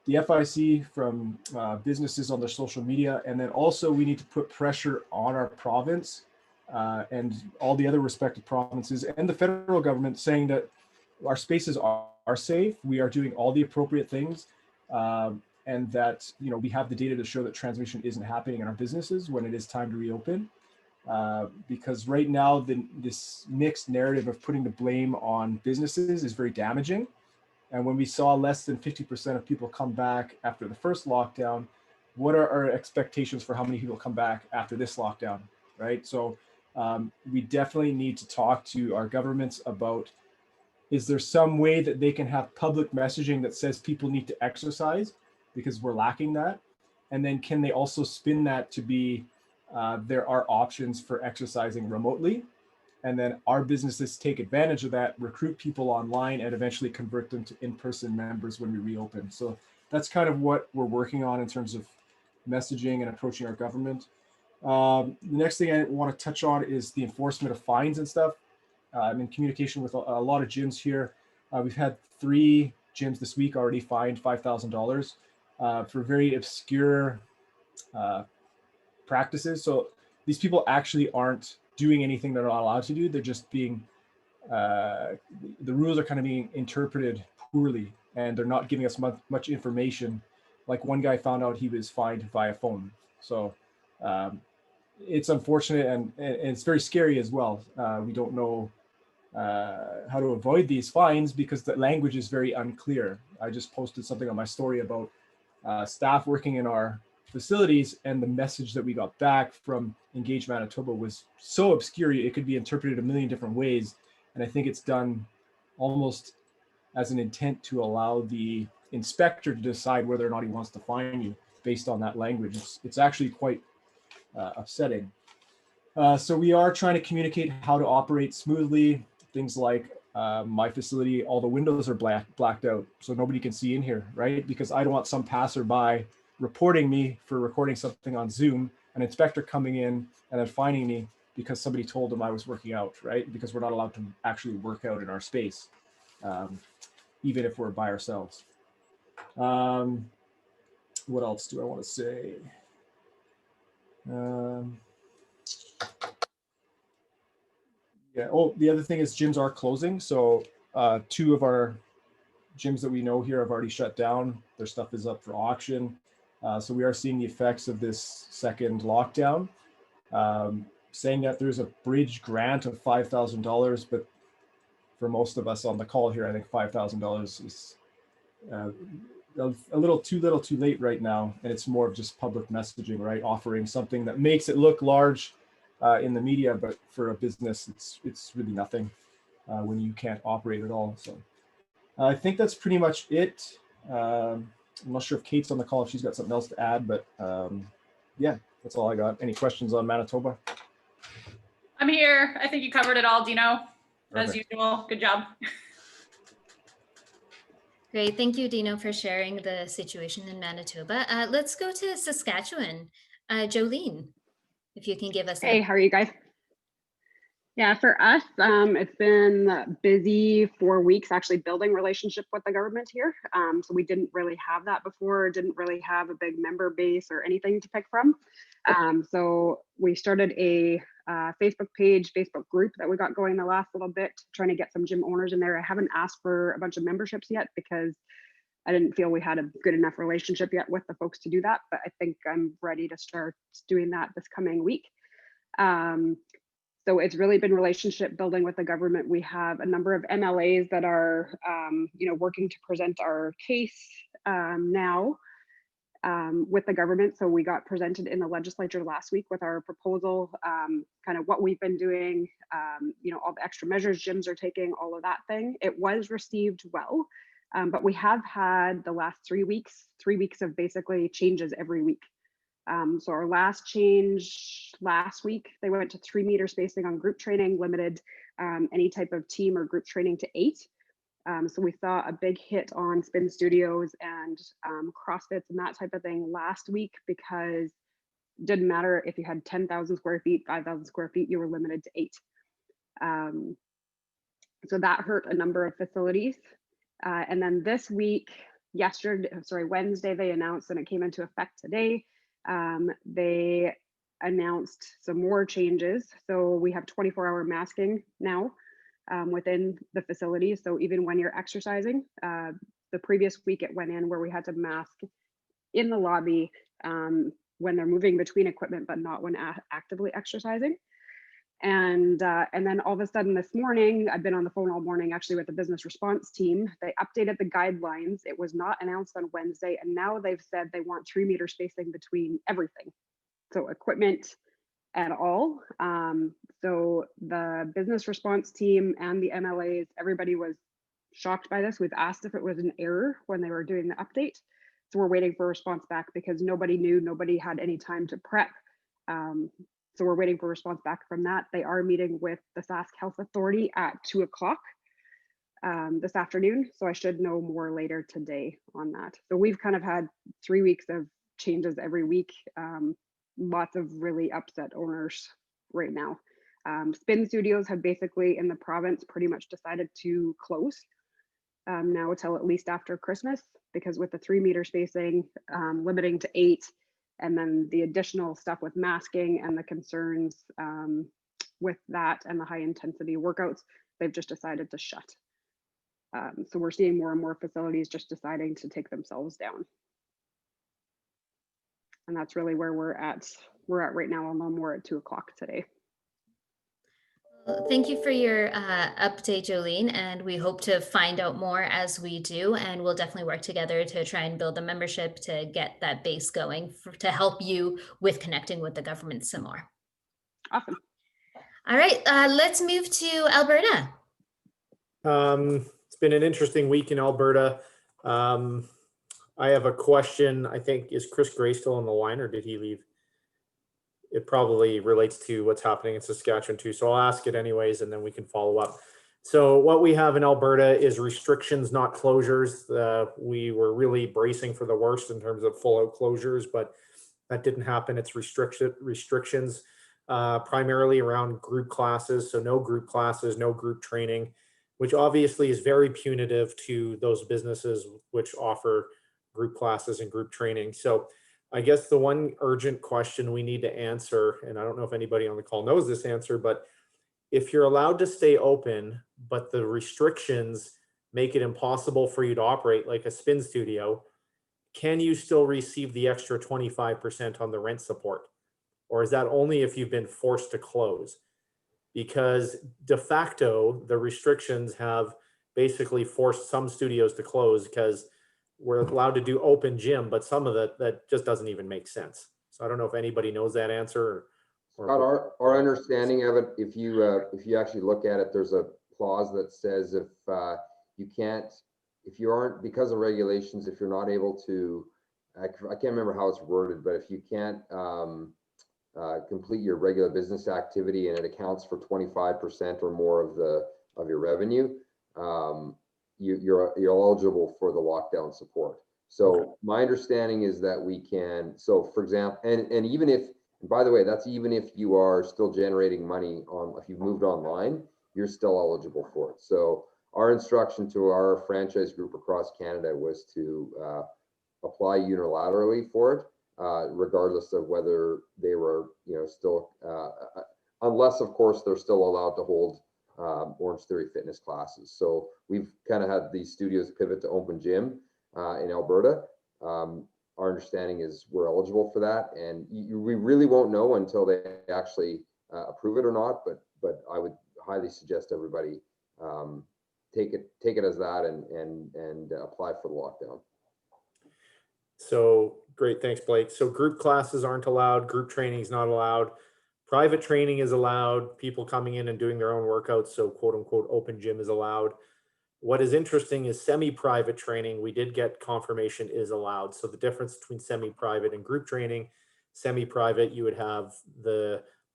the FIC, from businesses on their social media. And then also we need to put pressure on our province and all the other respective provinces and the federal government, saying that our spaces are safe. We are doing all the appropriate things. And that, we have the data to show that transmission isn't happening in our businesses when it is time to reopen. Because right now, this mixed narrative of putting the blame on businesses is very damaging. And when we saw less than 50% of people come back after the first lockdown, what are our expectations for how many people come back after this lockdown, right? So we definitely need to talk to our governments about, is there some way that they can have public messaging that says people need to exercise, because we're lacking that? And then can they also spin that to be, there are options for exercising remotely, and then our businesses take advantage of that, recruit people online, and eventually convert them to in-person members when we reopen. So that's kind of what we're working on in terms of messaging and approaching our government. The next thing I want to touch on is the enforcement of fines and stuff. I'm in communication with a lot of gyms here. We've had 3 gyms this week already fined $5,000 for very obscure practices. So these people actually aren't doing anything they're not allowed to do. They're just being, the rules are kind of being interpreted poorly, and they're not giving us much information. Like, one guy found out he was fined via phone. So it's unfortunate and it's very scary as well. We don't know how to avoid these fines because the language is very unclear. I just posted something on my story about staff working in our facilities, and the message that we got back from Engage Manitoba was so obscure it could be interpreted a million different ways. And I think it's done almost as an intent to allow the inspector to decide whether or not he wants to fine you based on that language. It's actually quite upsetting. So we are trying to communicate how to operate smoothly. Things like my facility, all the windows are blacked out, so nobody can see in here, right? Because I don't want some passerby reporting me for recording something on Zoom, an inspector coming in and then fining me because somebody told them I was working out, right? Because we're not allowed to actually work out in our space, even if we're by ourselves. What else do I want to say? Yeah. Oh, the other thing is gyms are closing. So 2 of our gyms that we know here have already shut down. Their stuff is up for auction. So we are seeing the effects of this second lockdown. Saying that there's a bridge grant of $5,000, but for most of us on the call here, I think $5,000 is a little too late right now. And it's more of just public messaging, right? Offering something that makes it look large in the media, but for a business, it's really nothing when you can't operate at all. So I think that's pretty much it. I'm not sure if Kate's on the call, if she's got something else to add, but yeah, that's all I got. Any questions on Manitoba? I'm here. I think you covered it all, Dino, as Perfect. usual. Good job. Great. Thank you, Dino, for sharing the situation in Manitoba. Let's go to Saskatchewan. Jolene, if you can give us Hey, how are you guys? Yeah, for us, it's been busy 4 weeks actually building relationship with the government here. So we didn't really have that before, didn't really have a big member base or anything to pick from. So we started a Facebook page, Facebook group that we got going the last little bit, trying to get some gym owners in there. I haven't asked for a bunch of memberships yet because I didn't feel we had a good enough relationship yet with the folks to do that, but I think I'm ready to start doing that this coming week. So it's really been relationship building with the government. We have a number of MLAs that are, working to present our case now with the government. So we got presented in the legislature last week with our proposal, kind of what we've been doing, all the extra measures gyms are taking, all of that thing. It was received well, but we have had the last 3 weeks of basically changes every week. So our last change last week, they went to 3 meter spacing on group training, limited any type of team or group training to 8. So we saw a big hit on spin studios and CrossFits and that type of thing last week, because it didn't matter if you had 10,000 square feet, 5,000 square feet, you were limited to 8. So that hurt a number of facilities. And then this week, Wednesday, they announced, and it came into effect today, they announced some more changes. So we have 24-hour masking now within the facility. So even when you're exercising, the previous week it went in where we had to mask in the lobby when they're moving between equipment, but not when actively exercising. And then all of a sudden this morning, I've been on the phone all morning actually with the business response team. They updated the guidelines. It was not announced on Wednesday. And now they've said they want 3 meter spacing between everything. So equipment and all. So the business response team and the MLAs, everybody was shocked by this. We've asked if it was an error when they were doing the update. So we're waiting for a response back because nobody knew, nobody had any time to prep. So we're waiting for a response back from that. They are meeting with the Sask Health Authority at 2 o'clock this afternoon. So I should know more later today on that. So we've kind of had 3 weeks of changes every week. Lots of really upset owners right now. Spin studios have basically in the province pretty much decided to close now until at least after Christmas, because with the 3 meter spacing, limiting to 8, and then the additional stuff with masking and the concerns with that and the high intensity workouts, they've just decided to shut. So we're seeing more and more facilities just deciding to take themselves down. And that's really where we're at we're at right now, although we're at 2 o'clock today. Thank you for your update, Jolene, and we hope to find out more as we do, and we'll definitely work together to try and build a membership to get that base going to help you with connecting with the government some more. Awesome. All right, let's move to Alberta. It's been an interesting week in Alberta. I have a question. I think, is Chris Gray still on the line, or did he leave? It probably relates to what's happening in Saskatchewan too. So I'll ask it anyways, and then we can follow up. So what we have in Alberta is restrictions, not closures. We were really bracing for the worst in terms of full out closures, but that didn't happen. It's restrictions primarily around group classes. So no group classes, no group training, which obviously is very punitive to those businesses which offer group classes and group training. So I guess the one urgent question we need to answer, and I don't know if anybody on the call knows this answer, but if you're allowed to stay open, but the restrictions make it impossible for you to operate like a spin studio, can you still receive the extra 25% on the rent support? Or is that only if you've been forced to close? Because de facto, the restrictions have basically forced some studios to close because we're allowed to do open gym, but some of that just doesn't even make sense. So I don't know if anybody knows that answer. Scott, our understanding of it, if you actually look at it, there's a clause that says if you aren't, because of regulations, if you're not able to, I can't remember how it's worded, but if you can't complete your regular business activity and it accounts for 25% or more of your revenue, you're eligible for the lockdown support. So okay. My understanding is that we can, so for example, and even if, by the way, that's even if you are still generating money if you've moved online, you're still eligible for it. So our instruction to our franchise group across Canada was to apply unilaterally for it, regardless of whether they were, still, unless of course they're still allowed to hold Orange Theory fitness classes. So we've kind of had these studios pivot to open gym in Alberta. Our understanding is we're eligible for that, and we really won't know until they actually approve it or not. But I would highly suggest everybody take it as that and apply for the lockdown. So great, thanks, Blake. So group classes aren't allowed, group training is not allowed, private training is allowed, people coming in and doing their own workouts, so quote unquote open gym is allowed. What is interesting is semi-private training, we did get confirmation is allowed. So the difference between semi-private and group training, semi-private, you would have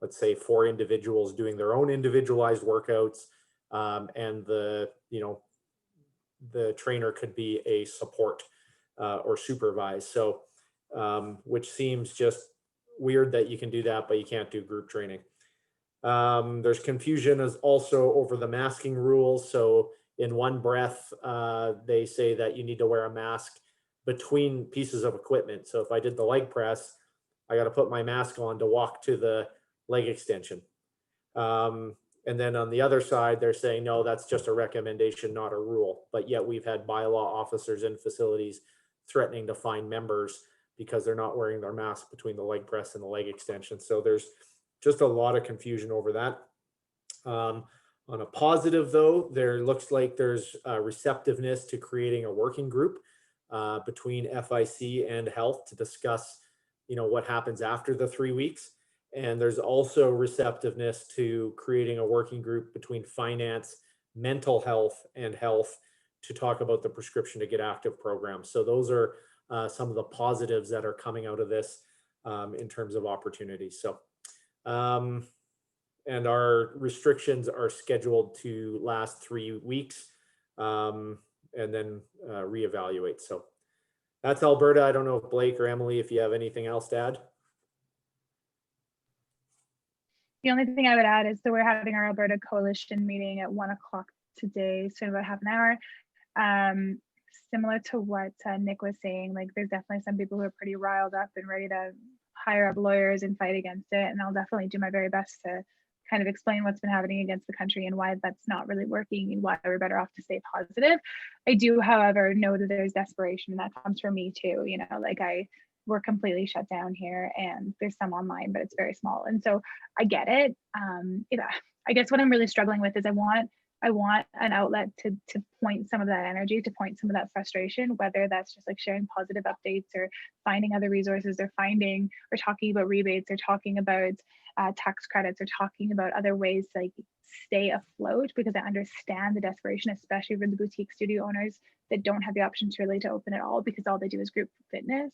let's say 4 individuals doing their own individualized workouts, and the trainer could be a support or supervise. So, which seems just weird that you can do that, but you can't do group training. There's confusion as also over the masking rules. So in one breath, they say that you need to wear a mask between pieces of equipment. So if I did the leg press, I got to put my mask on to walk to the leg extension. And then on the other side, they're saying, no, that's just a recommendation, not a rule. But yet we've had bylaw officers in facilities threatening to fine members because they're not wearing their mask between the leg press and the leg extension. So there's just a lot of confusion over that. On a positive though, there looks like there's a receptiveness to creating a working group between FIC and health to discuss, what happens after the 3 weeks. And there's also receptiveness to creating a working group between finance, mental health, and health to talk about the prescription to get active program. So those are some of the positives that are coming out of this in terms of opportunities. So, and our restrictions are scheduled to last 3 weeks and then reevaluate. So that's Alberta. I don't know if Blake or Emily, if you have anything else to add. The only thing I would add is that we're having our Alberta Coalition meeting at 1 o'clock today, so in about half an hour. Similar to what Nick was saying, like there's definitely some people who are pretty riled up and ready to hire up lawyers and fight against it. And I'll definitely do my very best to kind of explain what's been happening against the country and why that's not really working and why we're better off to stay positive. I do, however, know that there's desperation, and that comes from me too. Like I we're completely shut down here, and there's some online, but it's very small. And so I get it. I guess what I'm really struggling with is I want an outlet to point some of that energy, to point some of that frustration, whether that's just like sharing positive updates or finding other resources or talking about rebates or talking about tax credits or talking about other ways to like stay afloat, because I understand the desperation, especially for the boutique studio owners that don't have the option to really to open at all because all they do is group fitness.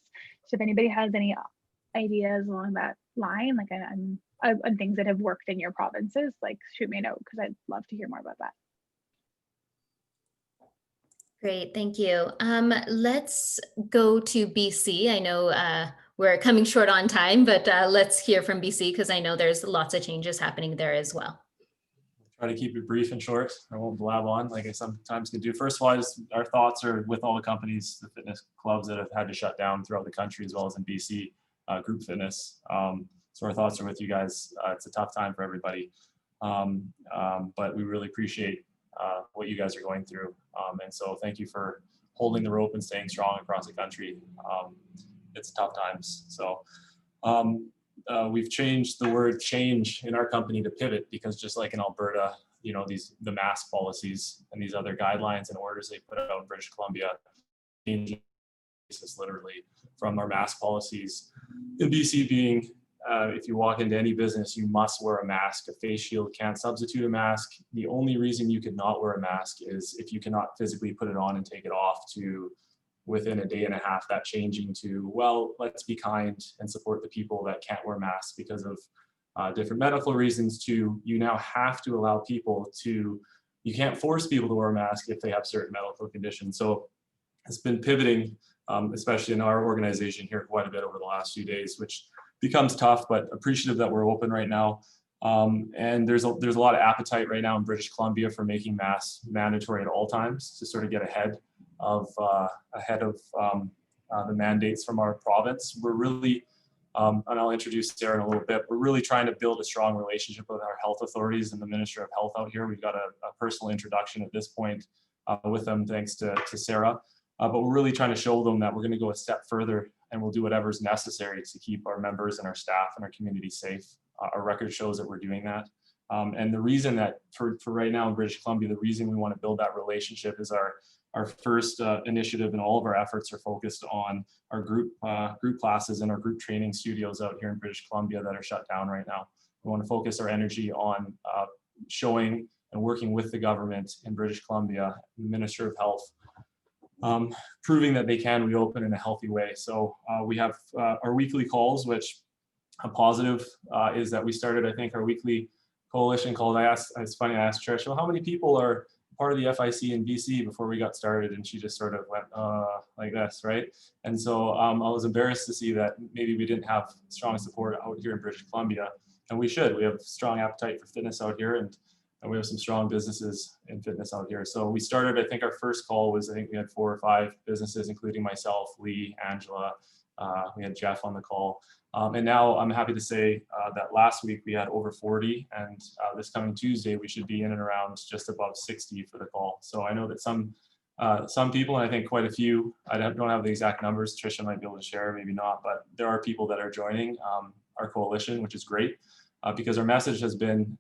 So if anybody has any ideas along that line, like on things that have worked in your provinces, like shoot me a note, because I'd love to hear more about that. Great, thank you. Let's go to BC. I know we're coming short on time, but let's hear from BC because I know there's lots of changes happening there as well. Try to keep it brief and short. I won't blab on like I sometimes can do. First of all, our thoughts are with all the companies, the fitness clubs that have had to shut down throughout the country, as well as in BC, group fitness. So our thoughts are with you guys. It's a tough time for everybody, but we really appreciate what you guys are going through. And so thank you for holding the rope and staying strong across the country. It's tough times. So we've changed the word change in our company to pivot, because just like in Alberta, you know, the mask policies and these other guidelines and orders they put out in British Columbia, literally from our mask policies in BC being, if you walk into any business, you must wear a mask. A face shield can't substitute a mask. The only reason you could not wear a mask is if you cannot physically put it on and take it off, to within a day and a half, that changing to, well, let's be kind and support the people that can't wear masks because of different medical reasons, to you now have to allow people to, you can't force people to wear a mask if they have certain medical conditions. So it's been pivoting, especially in our organization here, quite a bit over the last few days, which becomes tough, but appreciative that we're open right now. And there's a lot of appetite right now in British Columbia for making masks mandatory at all times to sort of get ahead of the mandates from our province. We're really, and I'll introduce Sarah in a little bit, we're really trying to build a strong relationship with our health authorities and the Minister of Health out here. We've got a personal introduction at this point with them, thanks to Sarah. But we're really trying to show them that we're going to go a step further, and we'll do whatever is necessary to keep our members and our staff and our community safe. Our record shows that we're doing that. And the reason that for right now in British Columbia, the reason we want to build that relationship is our first initiative, and all of our efforts are focused on our group classes and our group training studios out here in British Columbia that are shut down right now. We want to focus our energy on showing and working with the government in British Columbia, the Minister of Health, proving that they can reopen in a healthy way. So we have our weekly calls, which a positive is that we started, I think, our weekly coalition called. It's funny, I asked Trisha, well, how many people are part of the FIC in BC before we got started, and she just sort of went like this, right? And so I was embarrassed to see that maybe we didn't have strong support out here in British Columbia, and we should. We have strong appetite for fitness out here, and we have some strong businesses in fitness out here. So we started, I think our first call was, I think we had 4 or 5 businesses, including myself, Lee, Angela, we had Jeff on the call. And now I'm happy to say that last week we had over 40, and this coming Tuesday we should be in and around just above 60 for the call. So I know that some people, and I think quite a few, I don't have the exact numbers, Trisha might be able to share, maybe not, but there are people that are joining our coalition, which is great, because our message has been,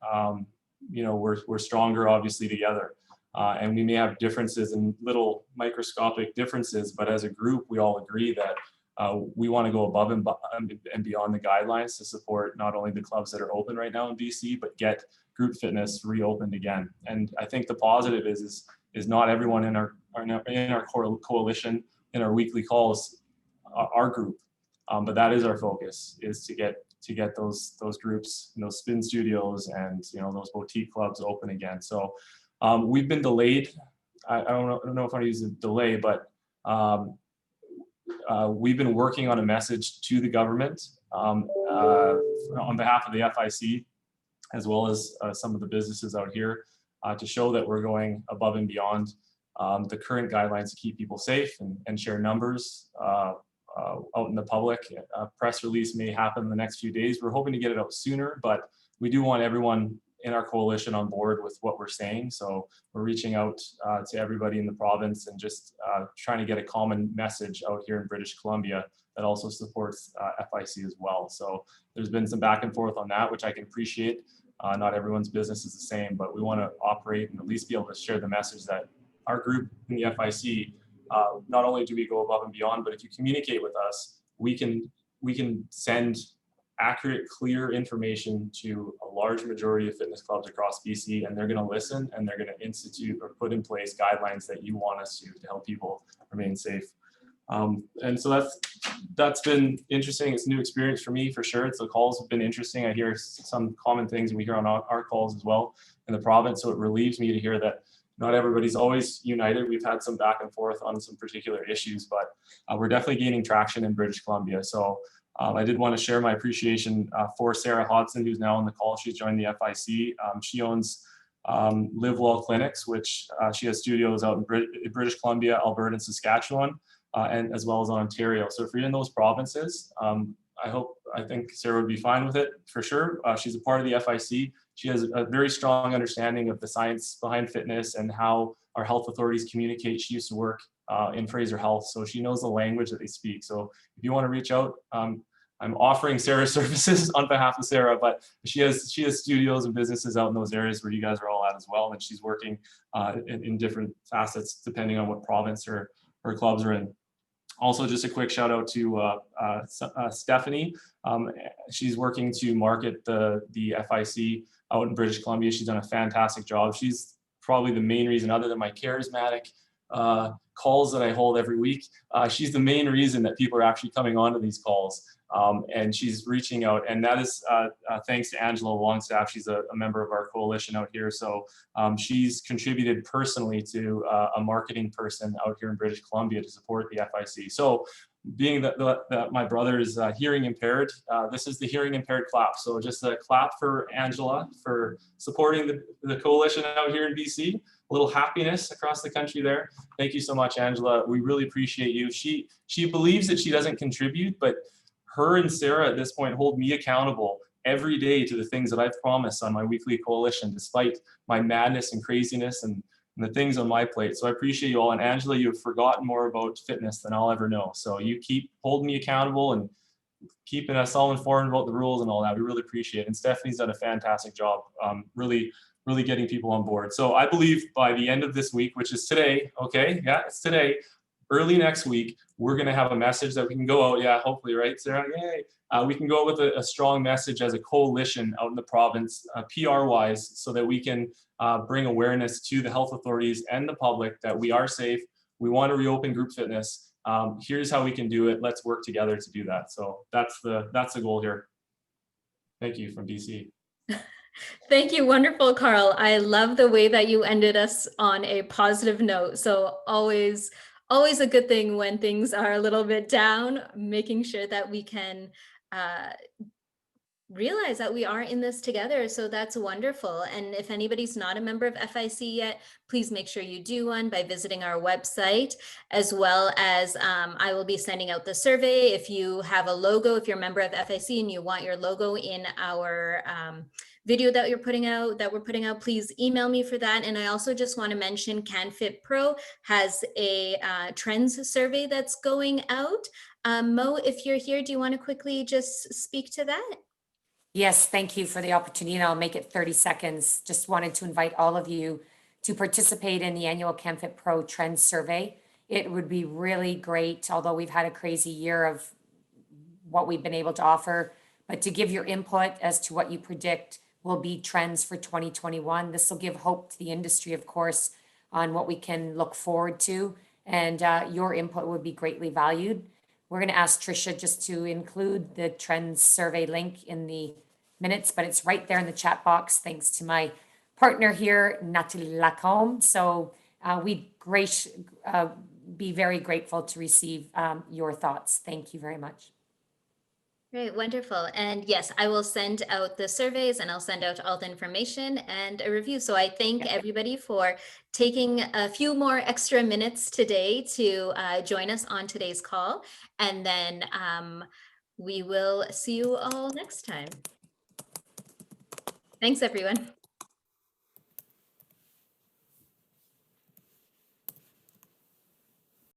you know, we're stronger obviously together. And we may have differences and little microscopic differences, but as a group, we all agree that we want to go above and beyond the guidelines to support not only the clubs that are open right now in BC, but get group fitness reopened again. And I think the positive is not everyone in our coalition, in our weekly calls, our group, but that is our focus, is to get those groups, you know, spin studios and, you know, those boutique clubs open again. So we've been delayed. I don't know if I use a delay, but we've been working on a message to the government on behalf of the FIC, as well as some of the businesses out here, to show that we're going above and beyond the current guidelines to keep people safe and share numbers out in the public. A press release may happen in the next few days. We're hoping to get it out sooner, but we do want everyone in our coalition on board with what we're saying. So we're reaching out to everybody in the province and just trying to get a common message out here in British Columbia that also supports FIC as well. So there's been some back and forth on that, which I can appreciate. Not everyone's business is the same, but we want to operate and at least be able to share the message that our group in the FIC, not only do we go above and beyond, but if you communicate with us, we can send accurate, clear information to a large majority of fitness clubs across BC, and they're going to listen and they're going to institute or put in place guidelines that you want us to help people remain safe. And so that's been interesting. It's a new experience for me, for sure. The calls have been interesting. I hear some common things we hear on our calls as well in the province. So it relieves me to hear that not everybody's always united. We've had some back and forth on some particular issues, but we're definitely gaining traction in British Columbia. So I did want to share my appreciation for Sarah Hodson, who's now on the call. She's joined the FIC. She owns Live Well Clinics, which she has studios out in British Columbia, Alberta, and Saskatchewan, and as well as Ontario. So if you're in those provinces, I think Sarah would be fine with it for sure. She's a part of the FIC. She has a very strong understanding of the science behind fitness and how our health authorities communicate. She used to work in Fraser Health, so she knows the language that they speak. So if you want to reach out, I'm offering Sarah's services on behalf of Sarah, but she has studios and businesses out in those areas where you guys are all at as well, and she's working in different facets depending on what province her clubs are in. Also, just a quick shout out to Stephanie. She's working to market the FIC out in British Columbia. She's done a fantastic job. She's probably the main reason, other than my charismatic calls that I hold every week, she's the main reason that people are actually coming onto these calls. And she's reaching out, and that is thanks to Angela Longstaff. She's a member of our coalition out here. So she's contributed personally to a marketing person out here in British Columbia to support the FIC. So being that my brother is hearing impaired, this is the hearing impaired clap. So just a clap for Angela for supporting the coalition out here in BC. A little happiness across the country there. Thank you so much, Angela. We really appreciate you. She believes that she doesn't contribute, but her and Sarah at this point hold me accountable every day to the things that I've promised on my weekly coalition, despite my madness and craziness and the things on my plate. So I appreciate you all. And Angela, you have forgotten more about fitness than I'll ever know. So you keep holding me accountable and keeping us all informed about the rules and all that. We really appreciate it. And Stephanie's done a fantastic job, really getting people on board. So I believe by the end of this week, which is today, okay, yeah, it's today, early next week, we're going to have a message that we can go out. Yeah, hopefully, right, Sarah? Yay. We can go out with a strong message as a coalition out in the province, PR-wise, so that we can bring awareness to the health authorities and the public that we are safe. We want to reopen group fitness. Here's how we can do it. Let's work together to do that. So that's the goal here. Thank you from BC. Thank you. Wonderful, Carl. I love the way that you ended us on a positive note. So always a good thing when things are a little bit down, making sure that we can realize that we are in this together. So that's wonderful. And if anybody's not a member of FIC yet, please make sure you do one by visiting our website, as well as I will be sending out the survey. If you have a logo, if you're a member of FIC and you want your logo in our video that we're putting out, please email me for that. And I also just want to mention CanFit Pro has a trends survey that's going out. Mo, if you're here, do you want to quickly just speak to that? Yes, thank you for the opportunity. And I'll make it 30 seconds. Just wanted to invite all of you to participate in the annual CanFit Pro Trends Survey. It would be really great, although we've had a crazy year of what we've been able to offer, but to give your input as to what you predict will be trends for 2021. This will give hope to the industry, of course, on what we can look forward to, and your input would be greatly valued. We're going to ask Trisha just to include the trends survey link in the minutes, but it's right there in the chat box, thanks to my partner here, Natalie Lacombe. So we'd be very grateful to receive your thoughts. Thank you very much. Great, wonderful. And yes, I will send out the surveys and I'll send out all the information and a review. So I thank everybody for taking a few more extra minutes today to join us on today's call. And then we will see you all next time. Thanks, everyone.